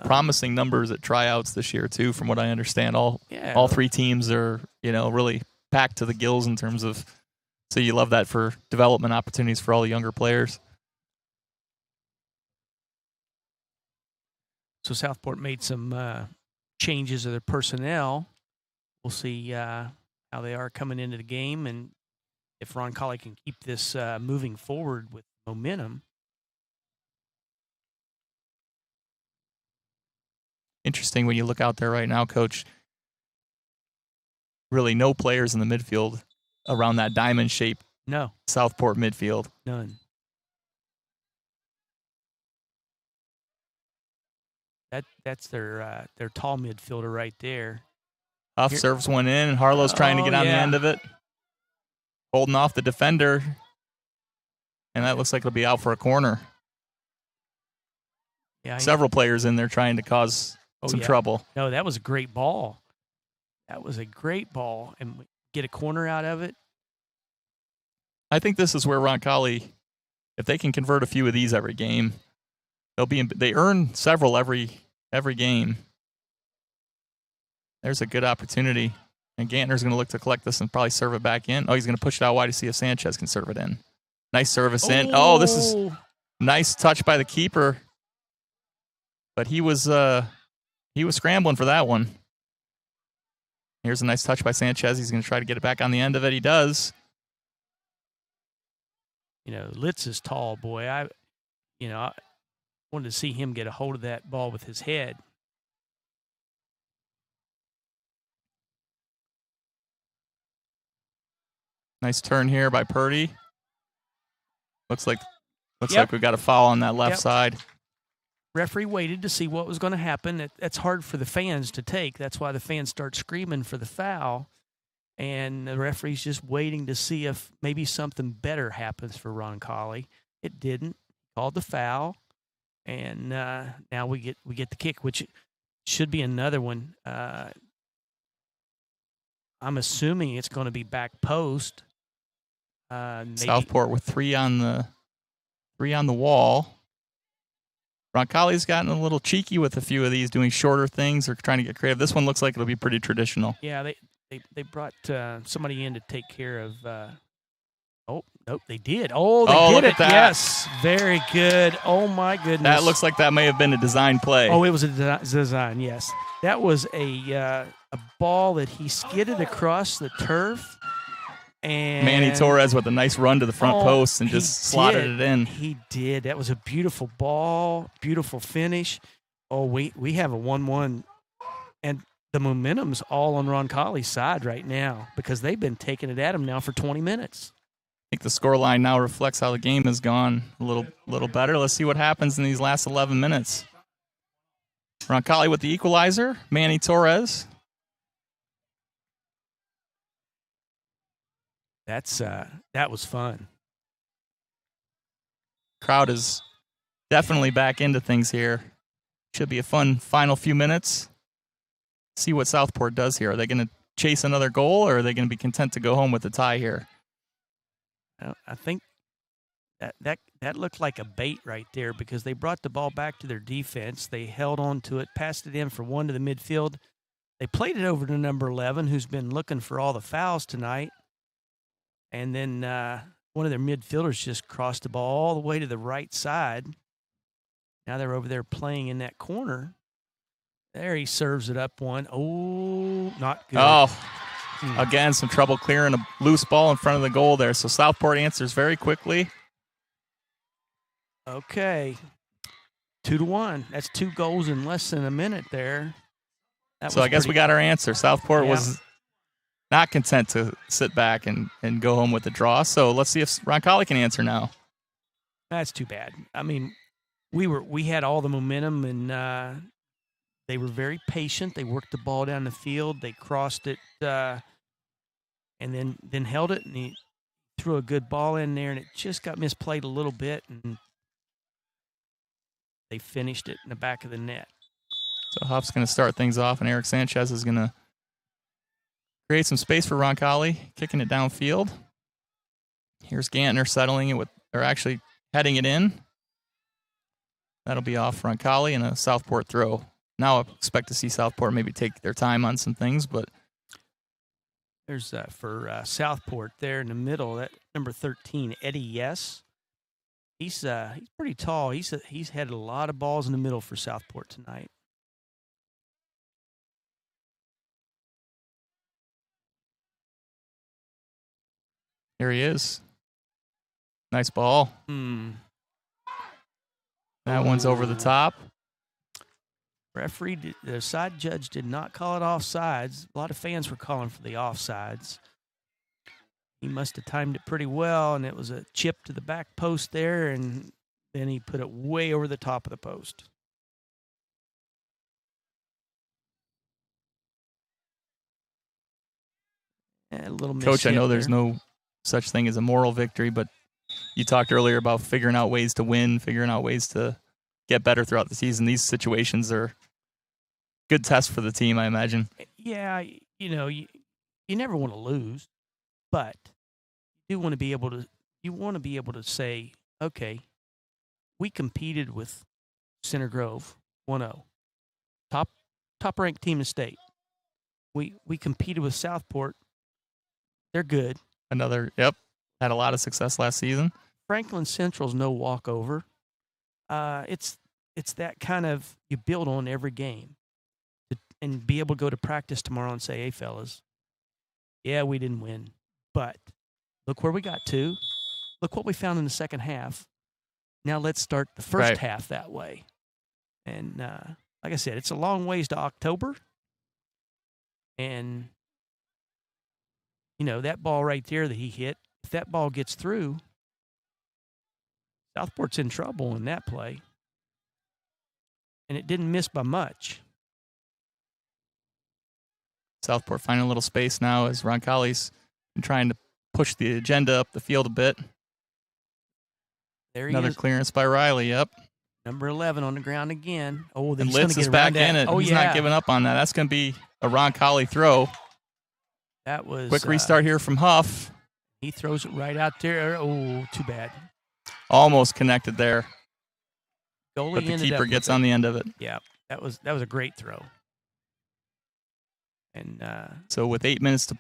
Promising numbers at tryouts this year too, from what I understand. All 3 teams are really packed to the gills in terms of. So you love that for development opportunities for all the younger players. So Southport made some changes of their personnel. We'll see how they are coming into the game, and if Roncalli can keep this moving forward with momentum. Interesting when you look out there right now, Coach. Really no players in the midfield around that diamond shape. No. Southport midfield. None. That's their tall midfielder right there. Huff serves one in, and Harlow's trying to get on the end of it. Holding off the defender. And that looks like it'll be out for a corner. Yeah, several players in there trying to cause some trouble. No, that was a great ball. That was a great ball. And get a corner out of it. I think this is where Roncalli, if they can convert a few of these every game, they earn several every game. There's a good opportunity. And Gantner's going to look to collect this and probably serve it back in. Oh, he's going to push it out wide to see if Sanchez can serve it in. Nice service in. Oh, this is nice touch by the keeper. But he was scrambling for that one. Here's a nice touch by Sanchez. He's going to try to get it back on the end of it. He does. Litz is tall, boy. I wanted to see him get a hold of that ball with his head. Nice turn here by Purdy. Looks like we've got a foul on that left side. Referee waited to see what was going to happen. That's hard for the fans to take. That's why the fans start screaming for the foul. And the referee's just waiting to see if maybe something better happens for Roncalli. It didn't. Called the foul. And now we get the kick, which should be another one. I'm assuming it's going to be back post. Southport with 3 on the wall. Roncalli's gotten a little cheeky with a few of these, doing shorter things or trying to get creative. This one looks like it'll be pretty traditional. Yeah, they brought somebody in to take care of. Nope, they did. Oh, they did it. Yes, very good. Oh my goodness. That looks like that may have been a design play. Oh, it was a design. Yes, that was a ball that he skidded across the turf. And Manny Torres with a nice run to the front post and just slotted it in. He did. That was a beautiful ball, beautiful finish. Oh, we have a 1-1. And the momentum's all on Roncalli's side right now because they've been taking it at him now for 20 minutes. I think the scoreline now reflects how the game has gone a little better. Let's see what happens in these last 11 minutes. Roncalli with the equalizer. Manny Torres. That was fun. Crowd is definitely back into things here. Should be a fun final few minutes. See what Southport does here. Are they going to chase another goal, or are they going to be content to go home with the tie here? I think that looked like a bait right there, because they brought the ball back to their defense. They held on to it, passed it in for one to the midfield. They played it over to number 11, who's been looking for all the fouls tonight. And then one of their midfielders just crossed the ball all the way to the right side. Now they're over there playing in that corner. There he serves it up one. Oh, not good. Oh, again, some trouble clearing a loose ball in front of the goal there. So Southport answers very quickly. Okay. 2-1. That's 2 goals in less than a minute there. So I guess we got our answer. Southport was not content to sit back and go home with the draw. So let's see if Roncalli can answer now. That's too bad. I mean, we had all the momentum, and they were very patient. They worked the ball down the field. They crossed it and then held it, and he threw a good ball in there, and it just got misplayed a little bit, and they finished it in the back of the net. So Huff's going to start things off, and Eric Sanchez is going to create some space for Roncalli, kicking it downfield. Here's Gantner settling it or actually heading it in. That'll be off Roncalli and a Southport throw. Now I expect to see Southport maybe take their time on some things, but there's for Southport there in the middle, that number 13, Eddie Yes. He's pretty tall. He's had a lot of balls in the middle for Southport tonight. Here he is. Nice ball. That one's over the top. Referee, the side judge did not call it offsides. A lot of fans were calling for the offsides. He must have timed it pretty well, and it was a chip to the back post there, and then he put it way over the top of the post. A little Coach, I know there's no such thing as a moral victory, but you talked earlier about figuring out ways to win, figuring out ways to get better throughout the season. These situations are good tests for the team, I imagine. Yeah, you never want to lose, but you do want to be able to say, okay, we competed with Center Grove 1-0. Top ranked team in the state. We competed with Southport. They're good. Had a lot of success last season. Franklin Central's no walkover. It's that kind of, you build on every game and be able to go to practice tomorrow and say, hey, fellas, yeah, we didn't win, but look where we got to. Look what we found in the second half. Now let's start the first half that way. And like I said, it's a long ways to October. And, that ball right there that he hit, if that ball gets through, Southport's in trouble in that play. And it didn't miss by much. Southport finding a little space now as Roncalli's been trying to push the agenda up the field a bit. There he Another is. Clearance by Riley, Number 11 on the ground again. Oh, and Litz is back in it. He's not giving up on that. That's going to be a Roncalli throw. That was quick restart here from Huff. He throws it right out there. Oh, too bad. Almost connected there. Goalie but the ended keeper up gets on the end of it. Yeah, that was a great throw. And so with 8 minutes to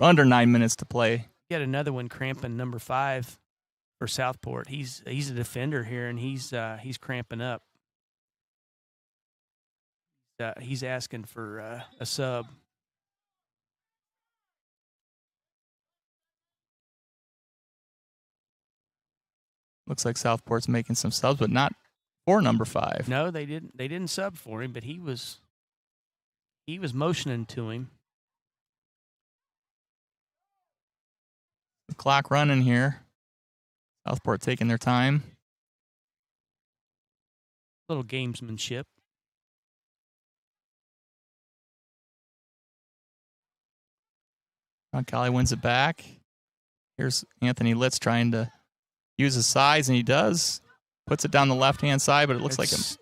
under 9 minutes to play. Get another one cramping, number 5 for Southport. He's a defender here, and he's cramping up. He's asking for a sub. Looks like Southport's making some subs, but not for number 5. No, they didn't. They didn't sub for him, but he was motioning to him. the clock running here. Southport taking their time. Little gamesmanship. Roncalli wins it back. Here's Anthony Litz trying to use his size, and he does. Puts it down the left-hand side, but it looks like it's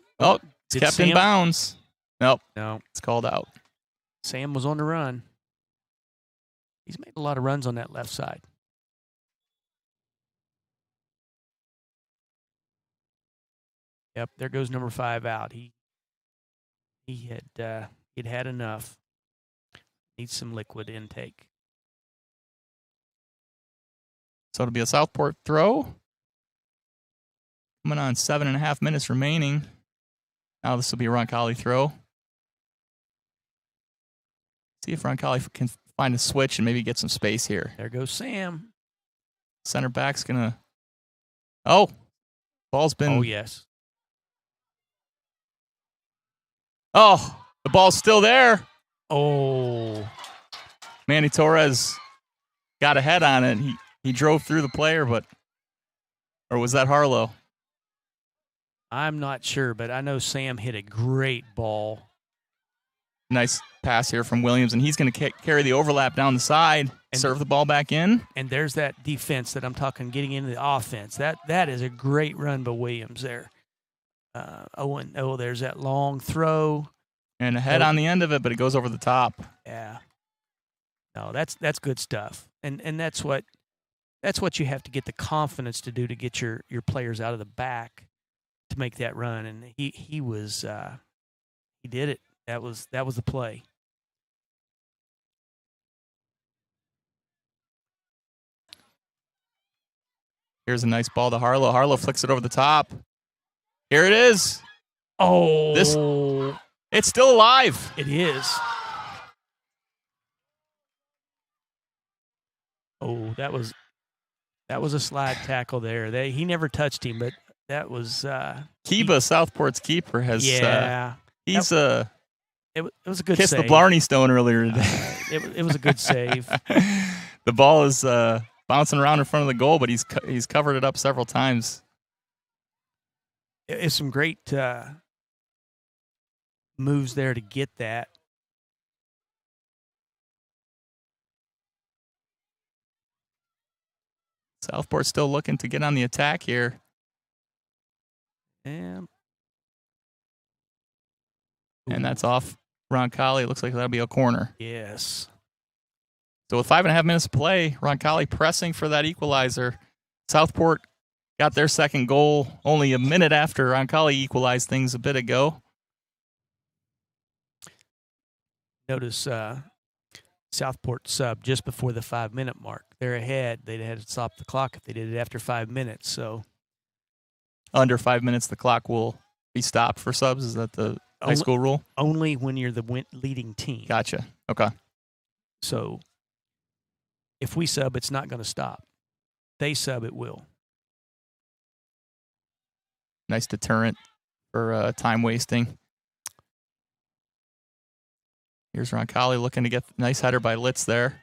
kept in bounds. Nope. No. It's called out. Sam was on the run. He's made a lot of runs on that left side. Yep, there goes number 5 out. He had enough. Needs some liquid intake. So it'll be a Southport throw. Coming on 7.5 minutes remaining. Now this will be a Roncalli throw. See if Roncalli can find a switch and maybe get some space here. There goes Sam. Center back's gonna. Oh, ball's been. Oh yes. Oh, the ball's still there. Oh, Manny Torres got a head on it. He drove through the player, or was that Harlow? I'm not sure, but I know Sam hit a great ball. Nice pass here from Williams, and he's going to carry the overlap down the side, serve the ball back in. And there's that defense that I'm talking, getting into the offense. That is a great run by Williams there. There's that long throw. And a head on the end of it, but it goes over the top. Yeah. No, that's good stuff. And that's what you have to get the confidence to do to get your players out of the back to make that run. And he did it. That was the play. Here's a nice ball to Harlow. Harlow flicks it over the top. Here it is. Oh, it's still alive. It is. Oh, that was a slide tackle there. He never touched him, but that was Kiba, Southport's keeper, has he's it was a good kissed save. The Blarney Stone earlier today. It was a good save. The ball is bouncing around in front of the goal, but he's covered it up several times. It's some great moves there to get that. Southport still looking to get on the attack here. And that's off Roncalli. It looks like that'll be a corner. Yes. So with 5.5 minutes to play, Roncalli pressing for that equalizer. Southport got their second goal only a minute after Roncalli equalized things a bit ago. Notice Southport sub just before the 5-minute mark. They're ahead. They'd had to stop the clock if they did it after 5 minutes. So under 5 minutes, the clock will be stopped for subs. Is that the high school rule? Only when you're the leading team. Gotcha. Okay. So if we sub, it's not going to stop. They sub, it will. Nice deterrent for time wasting. Here's Roncalli looking to get a nice header by Litz there.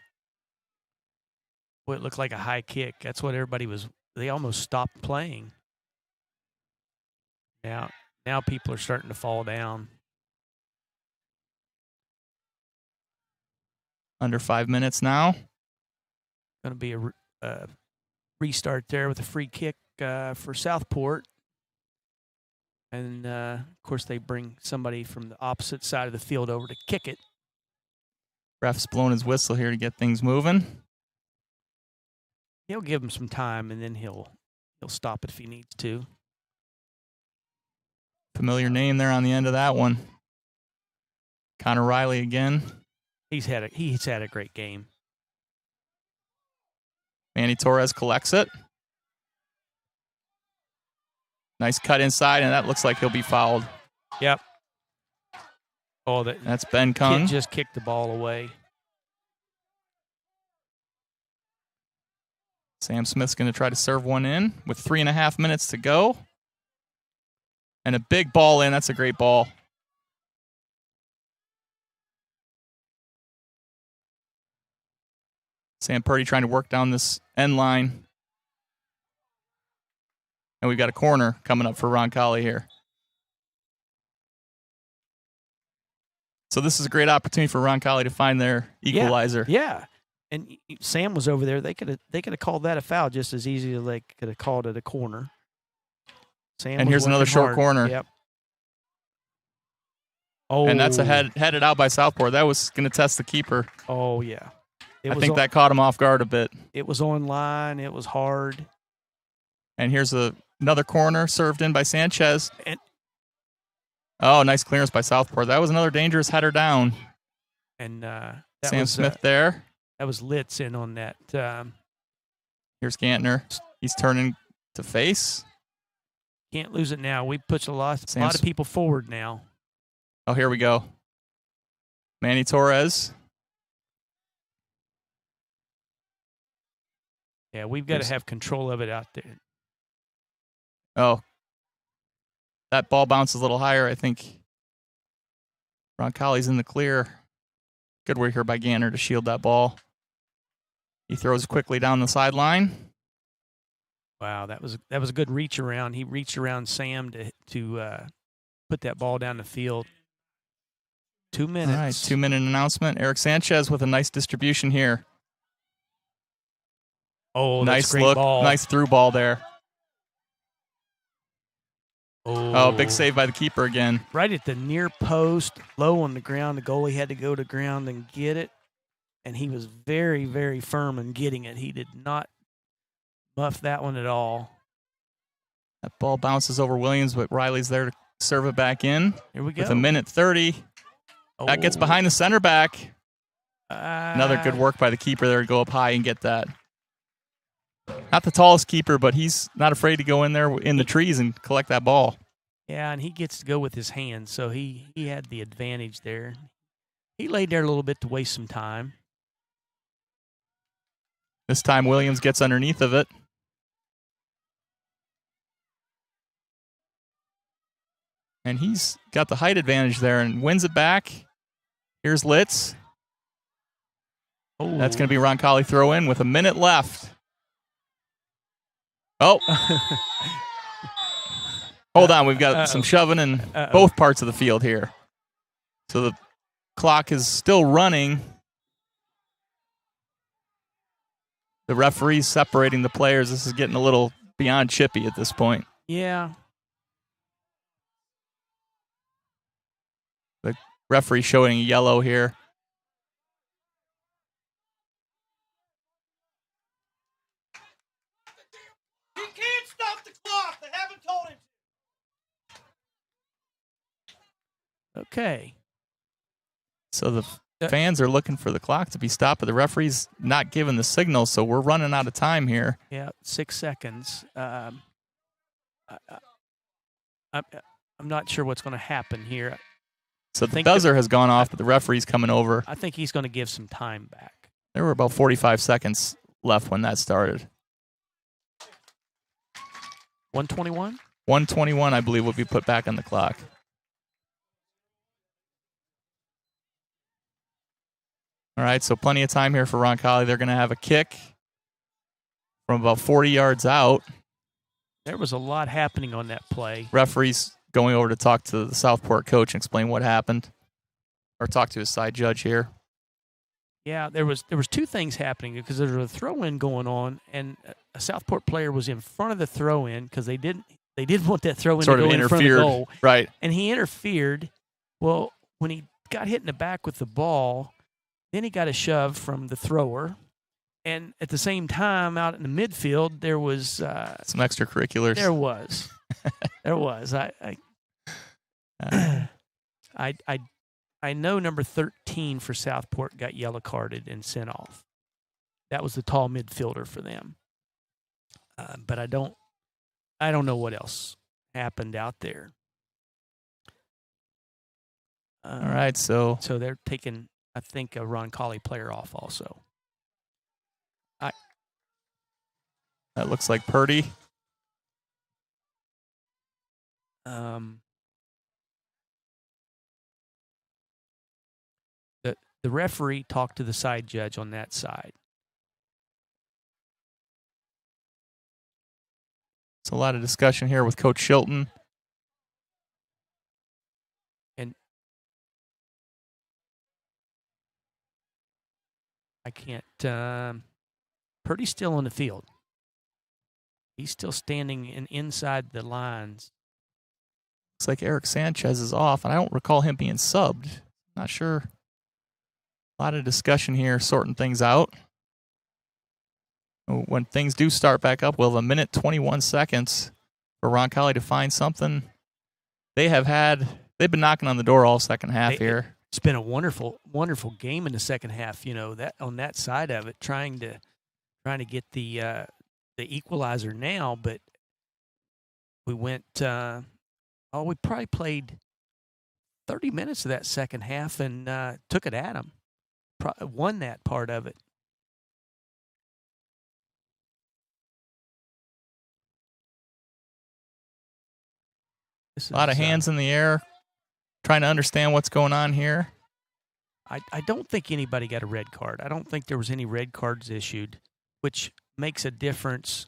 Boy, it looked like a high kick. That's what they almost stopped playing. Now people are starting to fall down. Under 5 minutes now. Going to be a restart there with a free kick for Southport. And, of course, they bring somebody from the opposite side of the field over to kick it. Ref's blowing his whistle here to get things moving. He'll give him some time, and then he'll stop it if he needs to. Familiar name there on the end of that one. Connor Riley again. He's had a great game. Manny Torres collects it. Nice cut inside, and that looks like he'll be fouled. Yep. Oh, that's Ben Kung. Kid just kicked the ball away. Sam Smith's going to try to serve one in with 3.5 minutes to go. And a big ball in. That's a great ball. Sam Purdy trying to work down this end line. And we've got a corner coming up for Roncalli here. So this is a great opportunity for Roncalli to find their equalizer. Yeah. And Sam was over there. They could have called that a foul just as easy as they could have called it a corner. Sam and here's another short corner. Yep. Oh. And that's headed out by Southport. That was going to test the keeper. Oh, yeah. I think that caught him off guard a bit. It was on line. It was hard. And here's another corner served in by Sanchez. And nice clearance by Southport. That was another dangerous header down. And Sam Smith there. That was Litz in on that. Here's Gantner. He's turning to face. Can't lose it now. We pushed a lot of people forward now. Oh, here we go. Manny Torres. Yeah, we've got to have control of it out there. Oh. That ball bounces a little higher. I think Roncalli's in the clear. Good work here by Gantner to shield that ball. He throws quickly down the sideline. Wow, that was a good reach around. He reached around Sam to put that ball down the field. 2 minutes. All right, 2-minute announcement. Eric Sanchez with a nice distribution here. Oh, nice that's a great look, ball. nice through ball there. Oh, big save by the keeper again. Right at the near post, low on the ground. The goalie had to go to ground and get it. And he was very, very firm in getting it. He did not muff that one at all. That ball bounces over Williams, but Riley's there to serve it back in. Here we go. With 1:30. That gets behind the center back. Another good work by the keeper there to go up high and get that. Not the tallest keeper, but he's not afraid to go in there in the trees and collect that ball. Yeah, and he gets to go with his hands, so he had the advantage there. He laid there a little bit to waste some time. This time Williams gets underneath of it. And he's got the height advantage there and wins it back. Here's Litz. Oh. That's going to be Roncalli throw in with 1 minute left. Oh. Hold on. We've got some shoving in both parts of the field here. So the clock is still running. The referee's separating the players. This is getting a little beyond chippy at this point. Yeah. The referee showing yellow here. He can't stop the clock. They haven't told him. Okay. So the fans are looking for the clock to be stopped, but the referee's not giving the signal, so we're running out of time here. Yeah, 6 seconds. I'm not sure what's going to happen here. So the buzzer has gone off, but the referee's coming over. I think he's going to give some time back. There were about 45 seconds left when that started. 121? 121, I believe, will be put back on the clock. All right, so plenty of time here for Roncalli. They're going to have a kick from about 40 yards out. There was a lot happening on that play. Referee's going over to talk to the Southport coach and explain what happened, or talk to his side judge here. Yeah, there was 2 things happening because there was a throw-in going on, and a Southport player was in front of the throw-in because they did want that throw-in sort to of go in front of the goal. Right. And he interfered. Well, when he got hit in the back with the ball, then he got a shove from the thrower. And at the same time, out in the midfield, there was some extracurriculars. There was. There was. I know number 13 for Southport got yellow carded and sent off. That was the tall midfielder for them. But I don't know what else happened out there. All right, so they're taking, I think, a Roncalli player off also. That looks like Purdy. The referee talked to the side judge on that side. It's a lot of discussion here with Coach Shilton. And I can't. Purdy's still on the field. He's still standing inside the lines. Looks like Eric Sanchez is off, and I don't recall him being subbed. Not sure. A lot of discussion here, sorting things out. When things do start back up, we'll have 1 minute 21 seconds for Roncalli to find something. They've been knocking on the door all second half here. It's been a wonderful, wonderful game in the second half. You know, that on that side of it, trying to get the equalizer now, but we went. We probably played 30 minutes of that second half and took it at them. Won that part of it. A lot of hands in the air, trying to understand what's going on here. I don't think anybody got a red card. I don't think there was any red cards issued, which makes a difference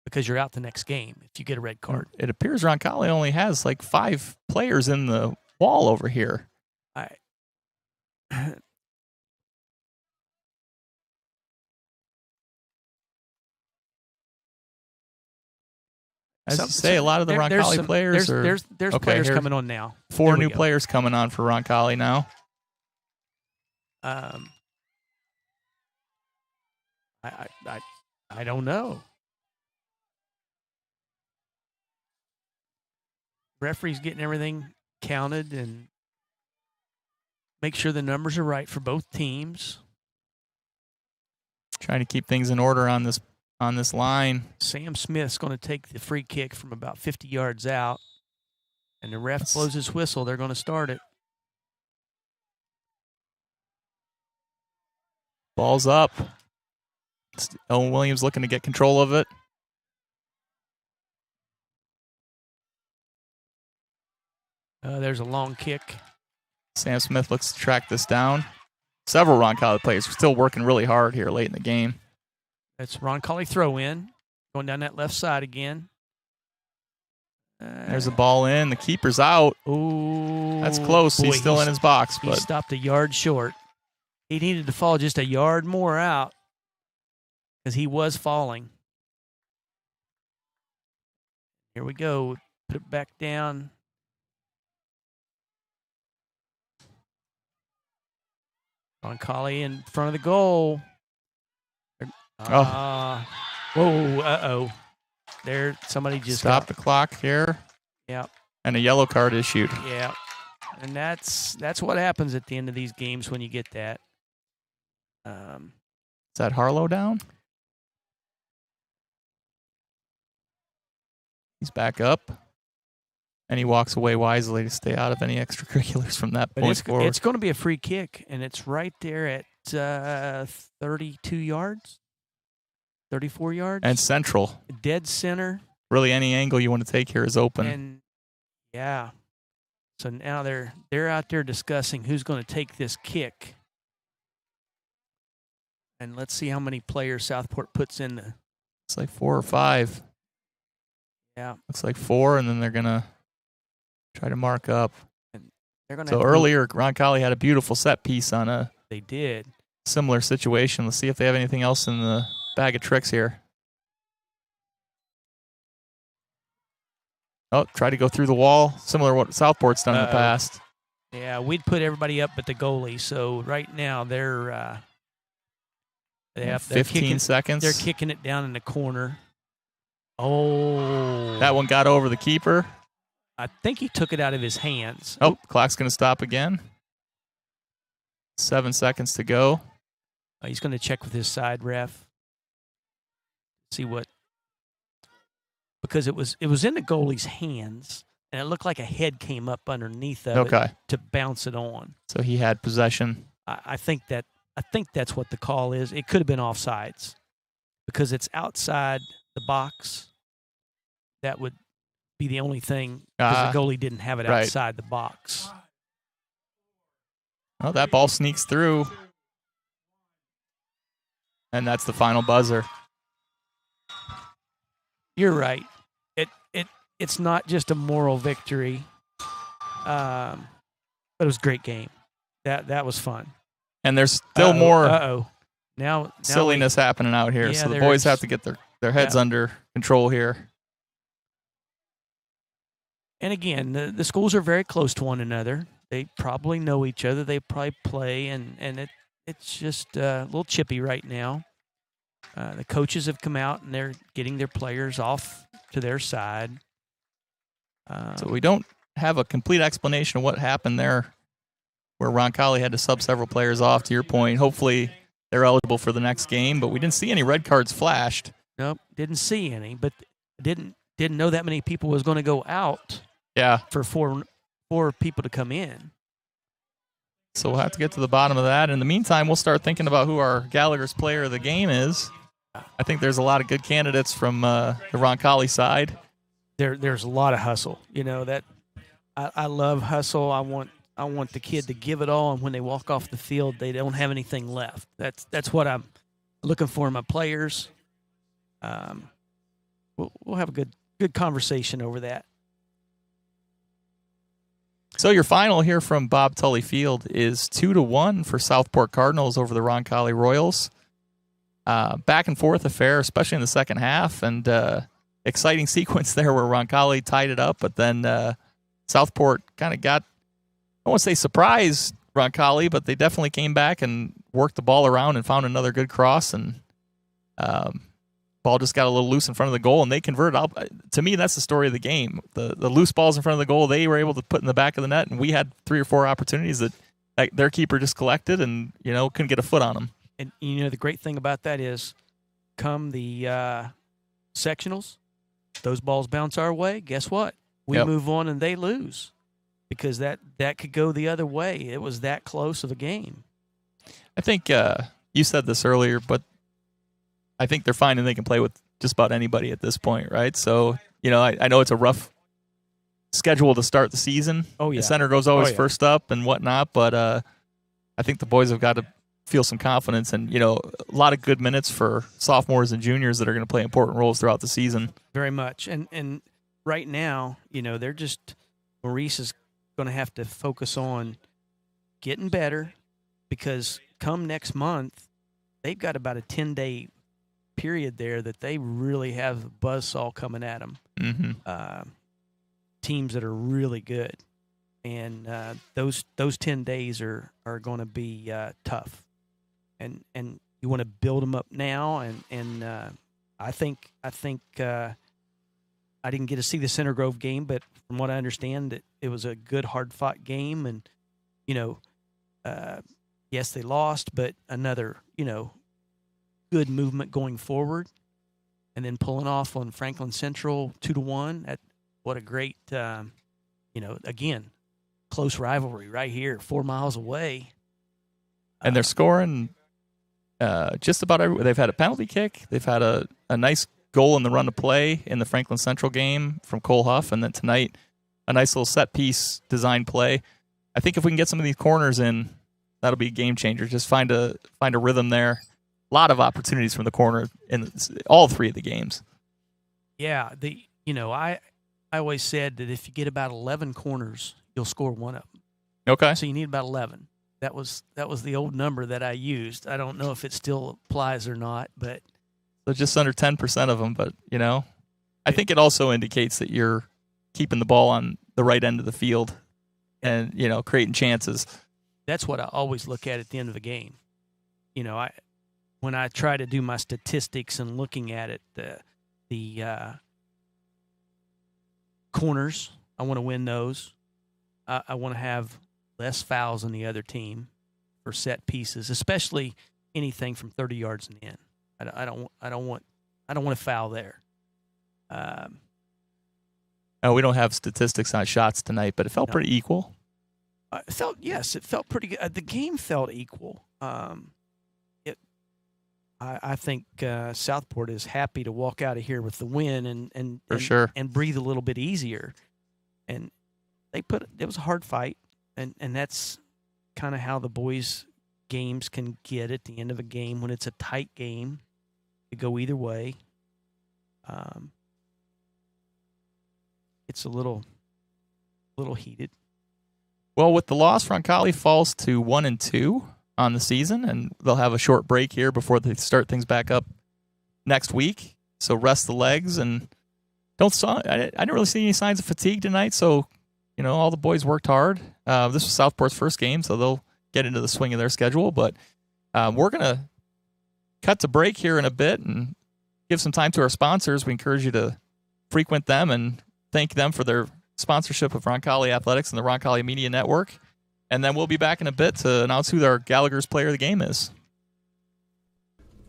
because you're out the next game if you get a red card. It appears Roncalli only has like 5 players in the wall over here. As you say, a lot of the Roncalli players are... There's players coming on now. 4 new players coming on for Roncalli now. I don't know. Referee's getting everything counted and make sure the numbers are right for both teams. Trying to keep things in order on this line. Sam Smith's going to take the free kick from about 50 yards out, and the ref blows his whistle. They're going to start it. Ball's up. Owen Williams looking to get control of it. There's a long kick. Sam Smith looks to track this down. Several Roncalli players are still working really hard here late in the game. That's Roncalli throw in. Going down that left side again. There's a ball in. The keeper's out. Ooh. That's close. He's still in his box. He stopped a yard short. He needed to fall just a yard more out because he was falling. Here we go. Put it back down. Roncalli in front of the goal. Whoa, There, somebody just stopped the clock here. Yep. And a yellow card issued. Yeah. And that's what happens at the end of these games when you get that. Is that Harlow down? He's back up. And he walks away wisely to stay out of any extracurriculars from that point forward. It's going to be a free kick, and it's right there at 32 yards, 34 yards. And central. Dead center. Really, any angle you want to take here is open. And, yeah. So now they're out there discussing who's going to take this kick. And let's see how many players Southport puts in. It's like 4 or 5. Yeah. Looks like 4, and then they're going to try to mark up. And they're gonna so earlier, Roncalli had a beautiful set piece on a similar situation. Let's see if they have anything else in the bag of tricks here. Oh, try to go through the wall, similar to what Southport's done in the past. Yeah, we'd put everybody up but the goalie. So right now they're 15 seconds. They're kicking it down in the corner. Oh. That one got over the keeper. I think he took it out of his hands. Oh, clock's going to stop again. 7 seconds to go. He's going to check with his side ref. See what. Because it was in the goalie's hands, and it looked like a head came up underneath of it to bounce it on. So he had possession. I think that's what the call is. It could have been offsides because it's outside the box. That would be the only thing because the goalie didn't have it outside the box. Oh, that ball sneaks through. And that's the final buzzer. You're right. It's not just a moral victory, but it was a great game. That was fun. And there's still more Now silliness happening out here, Yeah, so the boys have to get their heads under control here. And again, the schools are very close to one another. They probably know each other. They probably play, and it's just a little chippy right now. The coaches have come out, and they're getting their players off to their side. So we don't have a complete explanation of what happened there, where Roncalli had to sub several players off, to your point. Hopefully they're eligible for the next game, but we didn't see any red cards flashed. Nope, didn't see any, but didn't know that many people was going to go out. Yeah. For four people to come in. So we'll have to get to the bottom of that. In the meantime, we'll start thinking about who our Gallagher's player of the game is. I think there's a lot of good candidates from the Roncalli side. There's a lot of hustle. You know that I love hustle. I want the kid to give it all, and when they walk off the field, they don't have anything left. That's what I'm looking for in my players. We'll have a good conversation over that. So your final here from Bob Tully Field is 2-1 for Southport Cardinals over the Roncalli Royals. Back and forth affair, especially in the second half, and exciting sequence there where Roncalli tied it up, but then Southport kind of got, I won't say surprised Roncalli, but they definitely came back and worked the ball around and found another good cross, and ball just got a little loose in front of the goal, and they converted. To me, that's the story of the game. The loose balls in front of the goal, they were able to put in the back of the net, and we had 3 or 4 opportunities that their keeper just collected and, couldn't get a foot on them. And, the great thing about that is come the sectionals, those balls bounce our way. Guess what? We move on and they lose because that could go the other way. It was that close of a game. I think you said this earlier, but I think they're finding they can play with just about anybody at this point, right? So, I know it's a rough schedule to start the season. Oh, yeah. The center goes always first up and whatnot, but I think the boys have got to feel some confidence and, a lot of good minutes for sophomores and juniors that are going to play important roles throughout the season. Very much. And right now, they're just – Maurice is going to have to focus on getting better because come next month, they've got about a 10-day period there that they really have a buzzsaw coming at them. Mm-hmm. Teams that are really good. And those 10 days are going to be tough. And you want to build them up now. And I think I didn't get to see the Center Grove game, but from what I understand, it was a good, hard-fought game. And, yes, they lost, but another, good movement going forward. And then pulling off on Franklin Central 2-1. What a great, again, close rivalry right here, 4 miles away. And they're scoring just about everywhere. They've had a penalty kick. They've had a nice goal in the run to play in the Franklin Central game from Cole Huff. And then tonight, a nice little set piece design play. I think if we can get some of these corners in, that'll be a game changer. Just find a rhythm there. A lot of opportunities from the corner in all 3 of the games. Yeah, I always said that if you get about 11 corners, you'll score one of them. Okay. So you need about 11. That was the old number that I used. I don't know if it still applies or not, but so just under 10% of them. But I think it also indicates that you're keeping the ball on the right end of the field, and creating chances. That's what I always look at the end of the game. When I try to do my statistics and looking at it, the corners, I want to win those. I want to have less fouls than the other team for set pieces, especially anything from 30 yards and in. I don't want to foul there. We don't have statistics on shots tonight, but it felt pretty equal. It felt pretty good. The game felt equal. I think Southport is happy to walk out of here with the win and for sure, and breathe a little bit easier. And it was a hard fight, and that's kind of how the boys' games can get at the end of a game when it's a tight game. It go either way. it's a little heated. Well, with the loss, Roncalli falls to 1-2 on the season, and they'll have a short break here before they start things back up next week. So rest the legs, and I didn't really see any signs of fatigue tonight. So, all the boys worked hard. This was Southport's first game, so they'll get into the swing of their schedule. But we're gonna cut to break here in a bit and give some time to our sponsors. We encourage you to frequent them and thank them for their sponsorship of Roncalli Athletics and the Roncalli Media Network. And then we'll be back in a bit to announce who our Gallagher's player of the game is.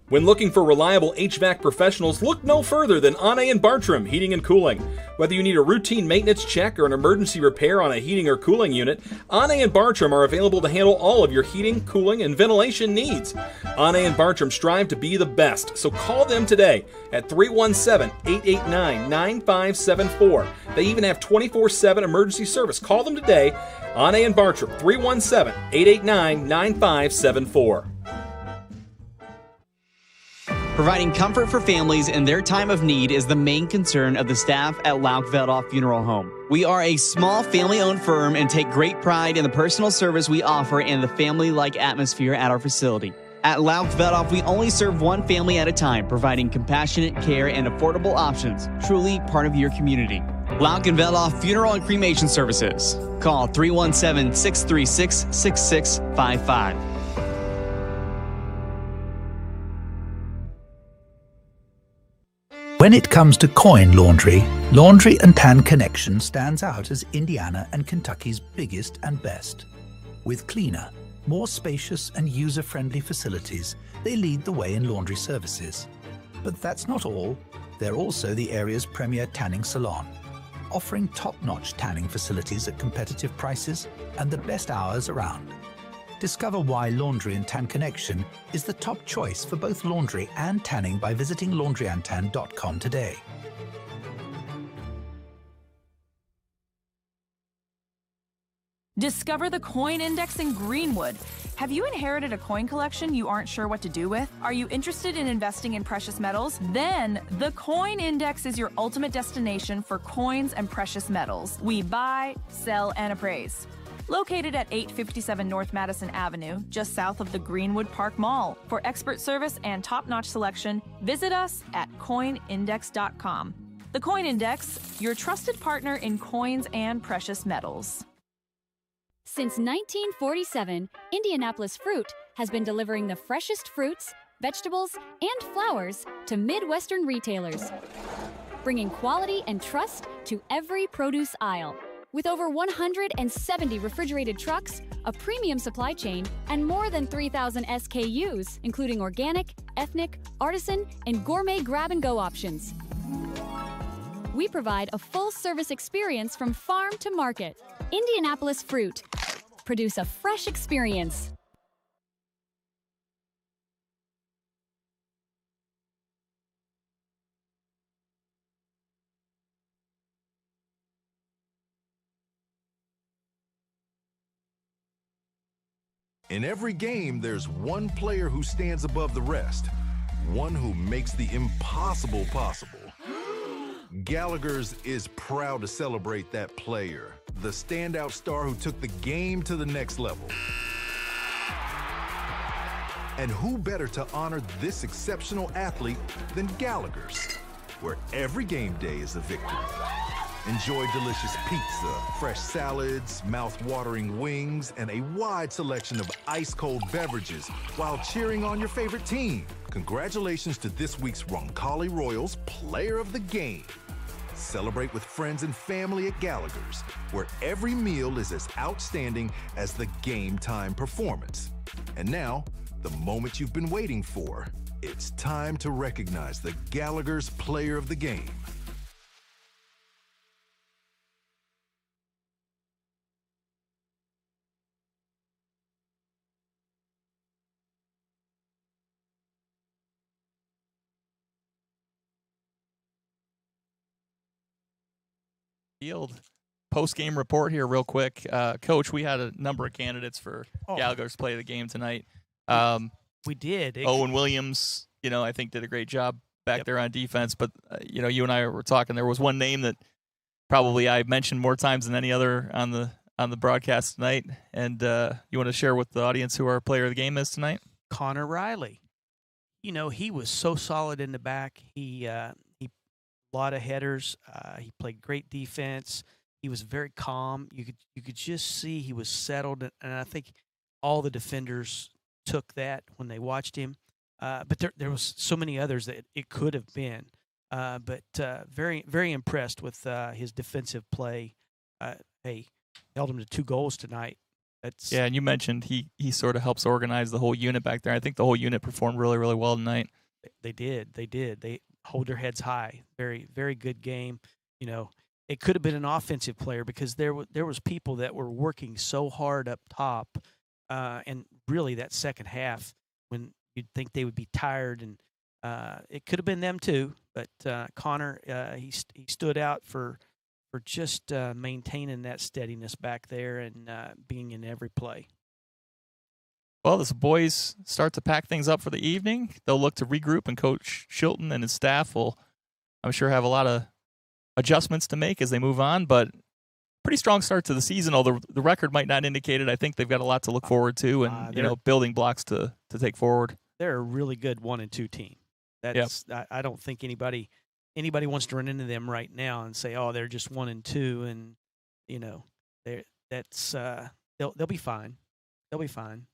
When looking for reliable HVAC professionals, look no further than Ane and Bartram Heating and Cooling. Whether you need a routine maintenance check or an emergency repair on a heating or cooling unit, Ane and Bartram are available to handle all of your heating, cooling, and ventilation needs. Ane and Bartram strive to be the best, so call them today at 317-889-9574. They even have 24/7 emergency service. Call them today, Ane and Bartram, 317-889-9574. Providing comfort for families in their time of need is the main concern of the staff at Laukveldhoff Funeral Home. We are a small family-owned firm and take great pride in the personal service we offer and the family-like atmosphere at our facility. At Laukveldhoff, we only serve one family at a time, providing compassionate care and affordable options, truly part of your community. Laukveldhoff Funeral and Cremation Services. Call 317-636-6655. When it comes to coin laundry, Laundry and Tan Connection stands out as Indiana and Kentucky's biggest and best. With cleaner, more spacious and user-friendly facilities, they lead the way in laundry services. But that's not all. They're also the area's premier tanning salon, offering top-notch tanning facilities at competitive prices and the best hours around. Discover why Laundry and Tan Connection is the top choice for both laundry and tanning by visiting laundryandtan.com today. Discover the Coin Index in Greenwood. Have you inherited a coin collection you aren't sure what to do with? Are you interested in investing in precious metals? Then the Coin Index is your ultimate destination for coins and precious metals. We buy, sell, and appraise. Located at 857 North Madison Avenue, just south of the Greenwood Park Mall. For expert service and top-notch selection, visit us at coinindex.com. The Coin Index, your trusted partner in coins and precious metals. Since 1947, Indianapolis Fruit has been delivering the freshest fruits, vegetables, and flowers to Midwestern retailers, bringing quality and trust to every produce aisle. With over 170 refrigerated trucks, a premium supply chain, and more than 3,000 SKUs, including organic, ethnic, artisan, and gourmet grab-and-go options. We provide a full-service experience from farm to market. Indianapolis Fruit. Produce a fresh experience. In every game, there's one player who stands above the rest, one who makes the impossible possible. Gallagher's is proud to celebrate that player, the standout star who took the game to the next level. And who better to honor this exceptional athlete than Gallagher's, where every game day is a victory. Enjoy delicious pizza, fresh salads, mouth-watering wings, and a wide selection of ice-cold beverages while cheering on your favorite team. Congratulations to this week's Roncalli Royals Player of the Game. Celebrate with friends and family at Gallagher's, where every meal is as outstanding as the game-time performance. And now, the moment you've been waiting for. It's time to recognize the Gallagher's Player of the Game. Field post-game report here real quick. Coach, we had a number of candidates for Gallagher's play of the game tonight. We did. Owen Williams, I think did a great job back there on defense. But, you and I were talking. There was one name that probably I mentioned more times than any other on the broadcast tonight. And you want to share with the audience who our player of the game is tonight? Connor Riley. He was so solid in the back. He a lot of headers. He played great defense. He was very calm. You could just see he was settled, and I think all the defenders took that when they watched him. But there was so many others that it could have been. But very, very impressed with his defensive play. Hey, held him to 2 goals tonight. And you mentioned he sort of helps organize the whole unit back there. I think the whole unit performed really, really well tonight. They did. They hold their heads high. Very, very good game. It could have been an offensive player because there was people that were working so hard up top, and really that second half when you'd think they would be tired, and it could have been them too. But Connor, he stood out for just maintaining that steadiness back there and being in every play. Well, as the boys start to pack things up for the evening, they'll look to regroup, and Coach Shilton and his staff will, I'm sure, have a lot of adjustments to make as they move on. But pretty strong start to the season, although the record might not indicate it. I think they've got a lot to look forward to and building blocks to take forward. They're a really good 1 and 2 team. I don't think anybody wants to run into them right now and say, oh, they're just 1 and 2, and they'll be fine. They'll be fine.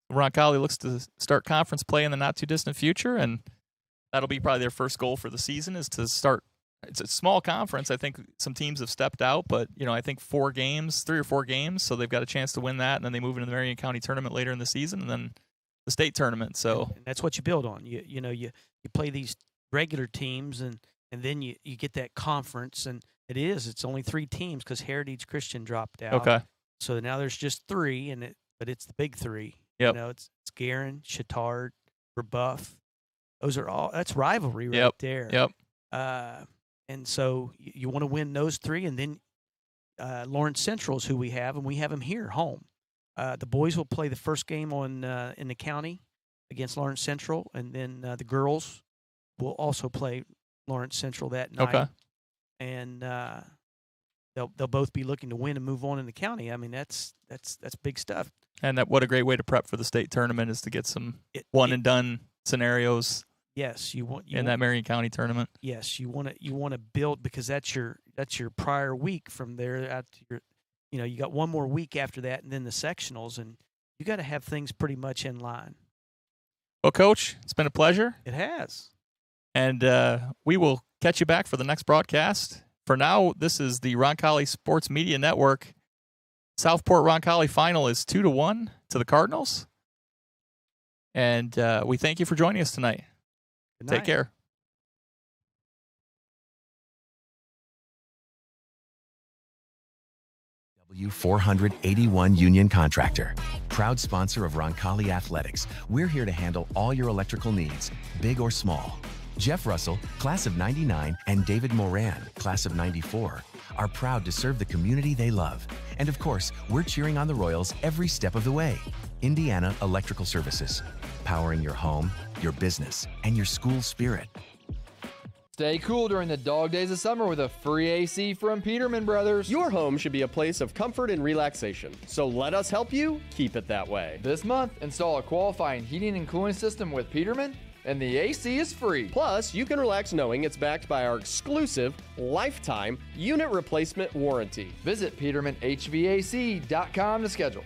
Roncalli looks to start conference play in the not too distant future, and that'll be probably their first goal for the season is to start. It's a small conference. I think some teams have stepped out, but I think 3 or 4 games, so they've got a chance to win that, and then they move into the Marion County tournament later in the season, and then the state tournament. So and that's what you build on. You play these regular teams, and then you get that conference, and it's only 3 teams because Heritage Christian dropped out. Okay. So now there's just 3, but it's the big 3. Yep. It's Guerin, Chittard, Brebeuf. That's rivalry right there. Yep. And so you want to win those 3, and then Lawrence Central is who we have, and we have them here home. The boys will play the first game in the county against Lawrence Central, and then the girls will also play Lawrence Central that night. Okay. And they'll both be looking to win and move on in the county. I mean, that's big stuff. And what a great way to prep for the state tournament is to get some one and done scenarios. Yes, you want that Marion County tournament. Yes, you want to build, because that's your prior week from there out to your. You got one more week after that, and then the sectionals, and you got to have things pretty much in line. Well, Coach, it's been a pleasure. It has. And we will catch you back for the next broadcast. For now, this is the Roncalli Sports Media Network. Southport Roncalli final is 2-1 to the Cardinals. And we thank you for joining us tonight. Good night. Take care. W481 Union Contractor, proud sponsor of Roncalli Athletics. We're here to handle all your electrical needs, big or small. Jeff Russell, class of 99, and David Moran, class of 94, are proud to serve the community they love. And of course, we're cheering on the Royals every step of the way. Indiana Electrical Services, powering your home, your business, and your school spirit. Stay cool during the dog days of summer with a free AC from Peterman Brothers. Your home should be a place of comfort and relaxation, so let us help you keep it that way. This month, install a qualifying heating and cooling system with Peterman, and the AC is free. Plus, you can relax knowing it's backed by our exclusive lifetime unit replacement warranty. Visit PetermanHVAC.com to schedule.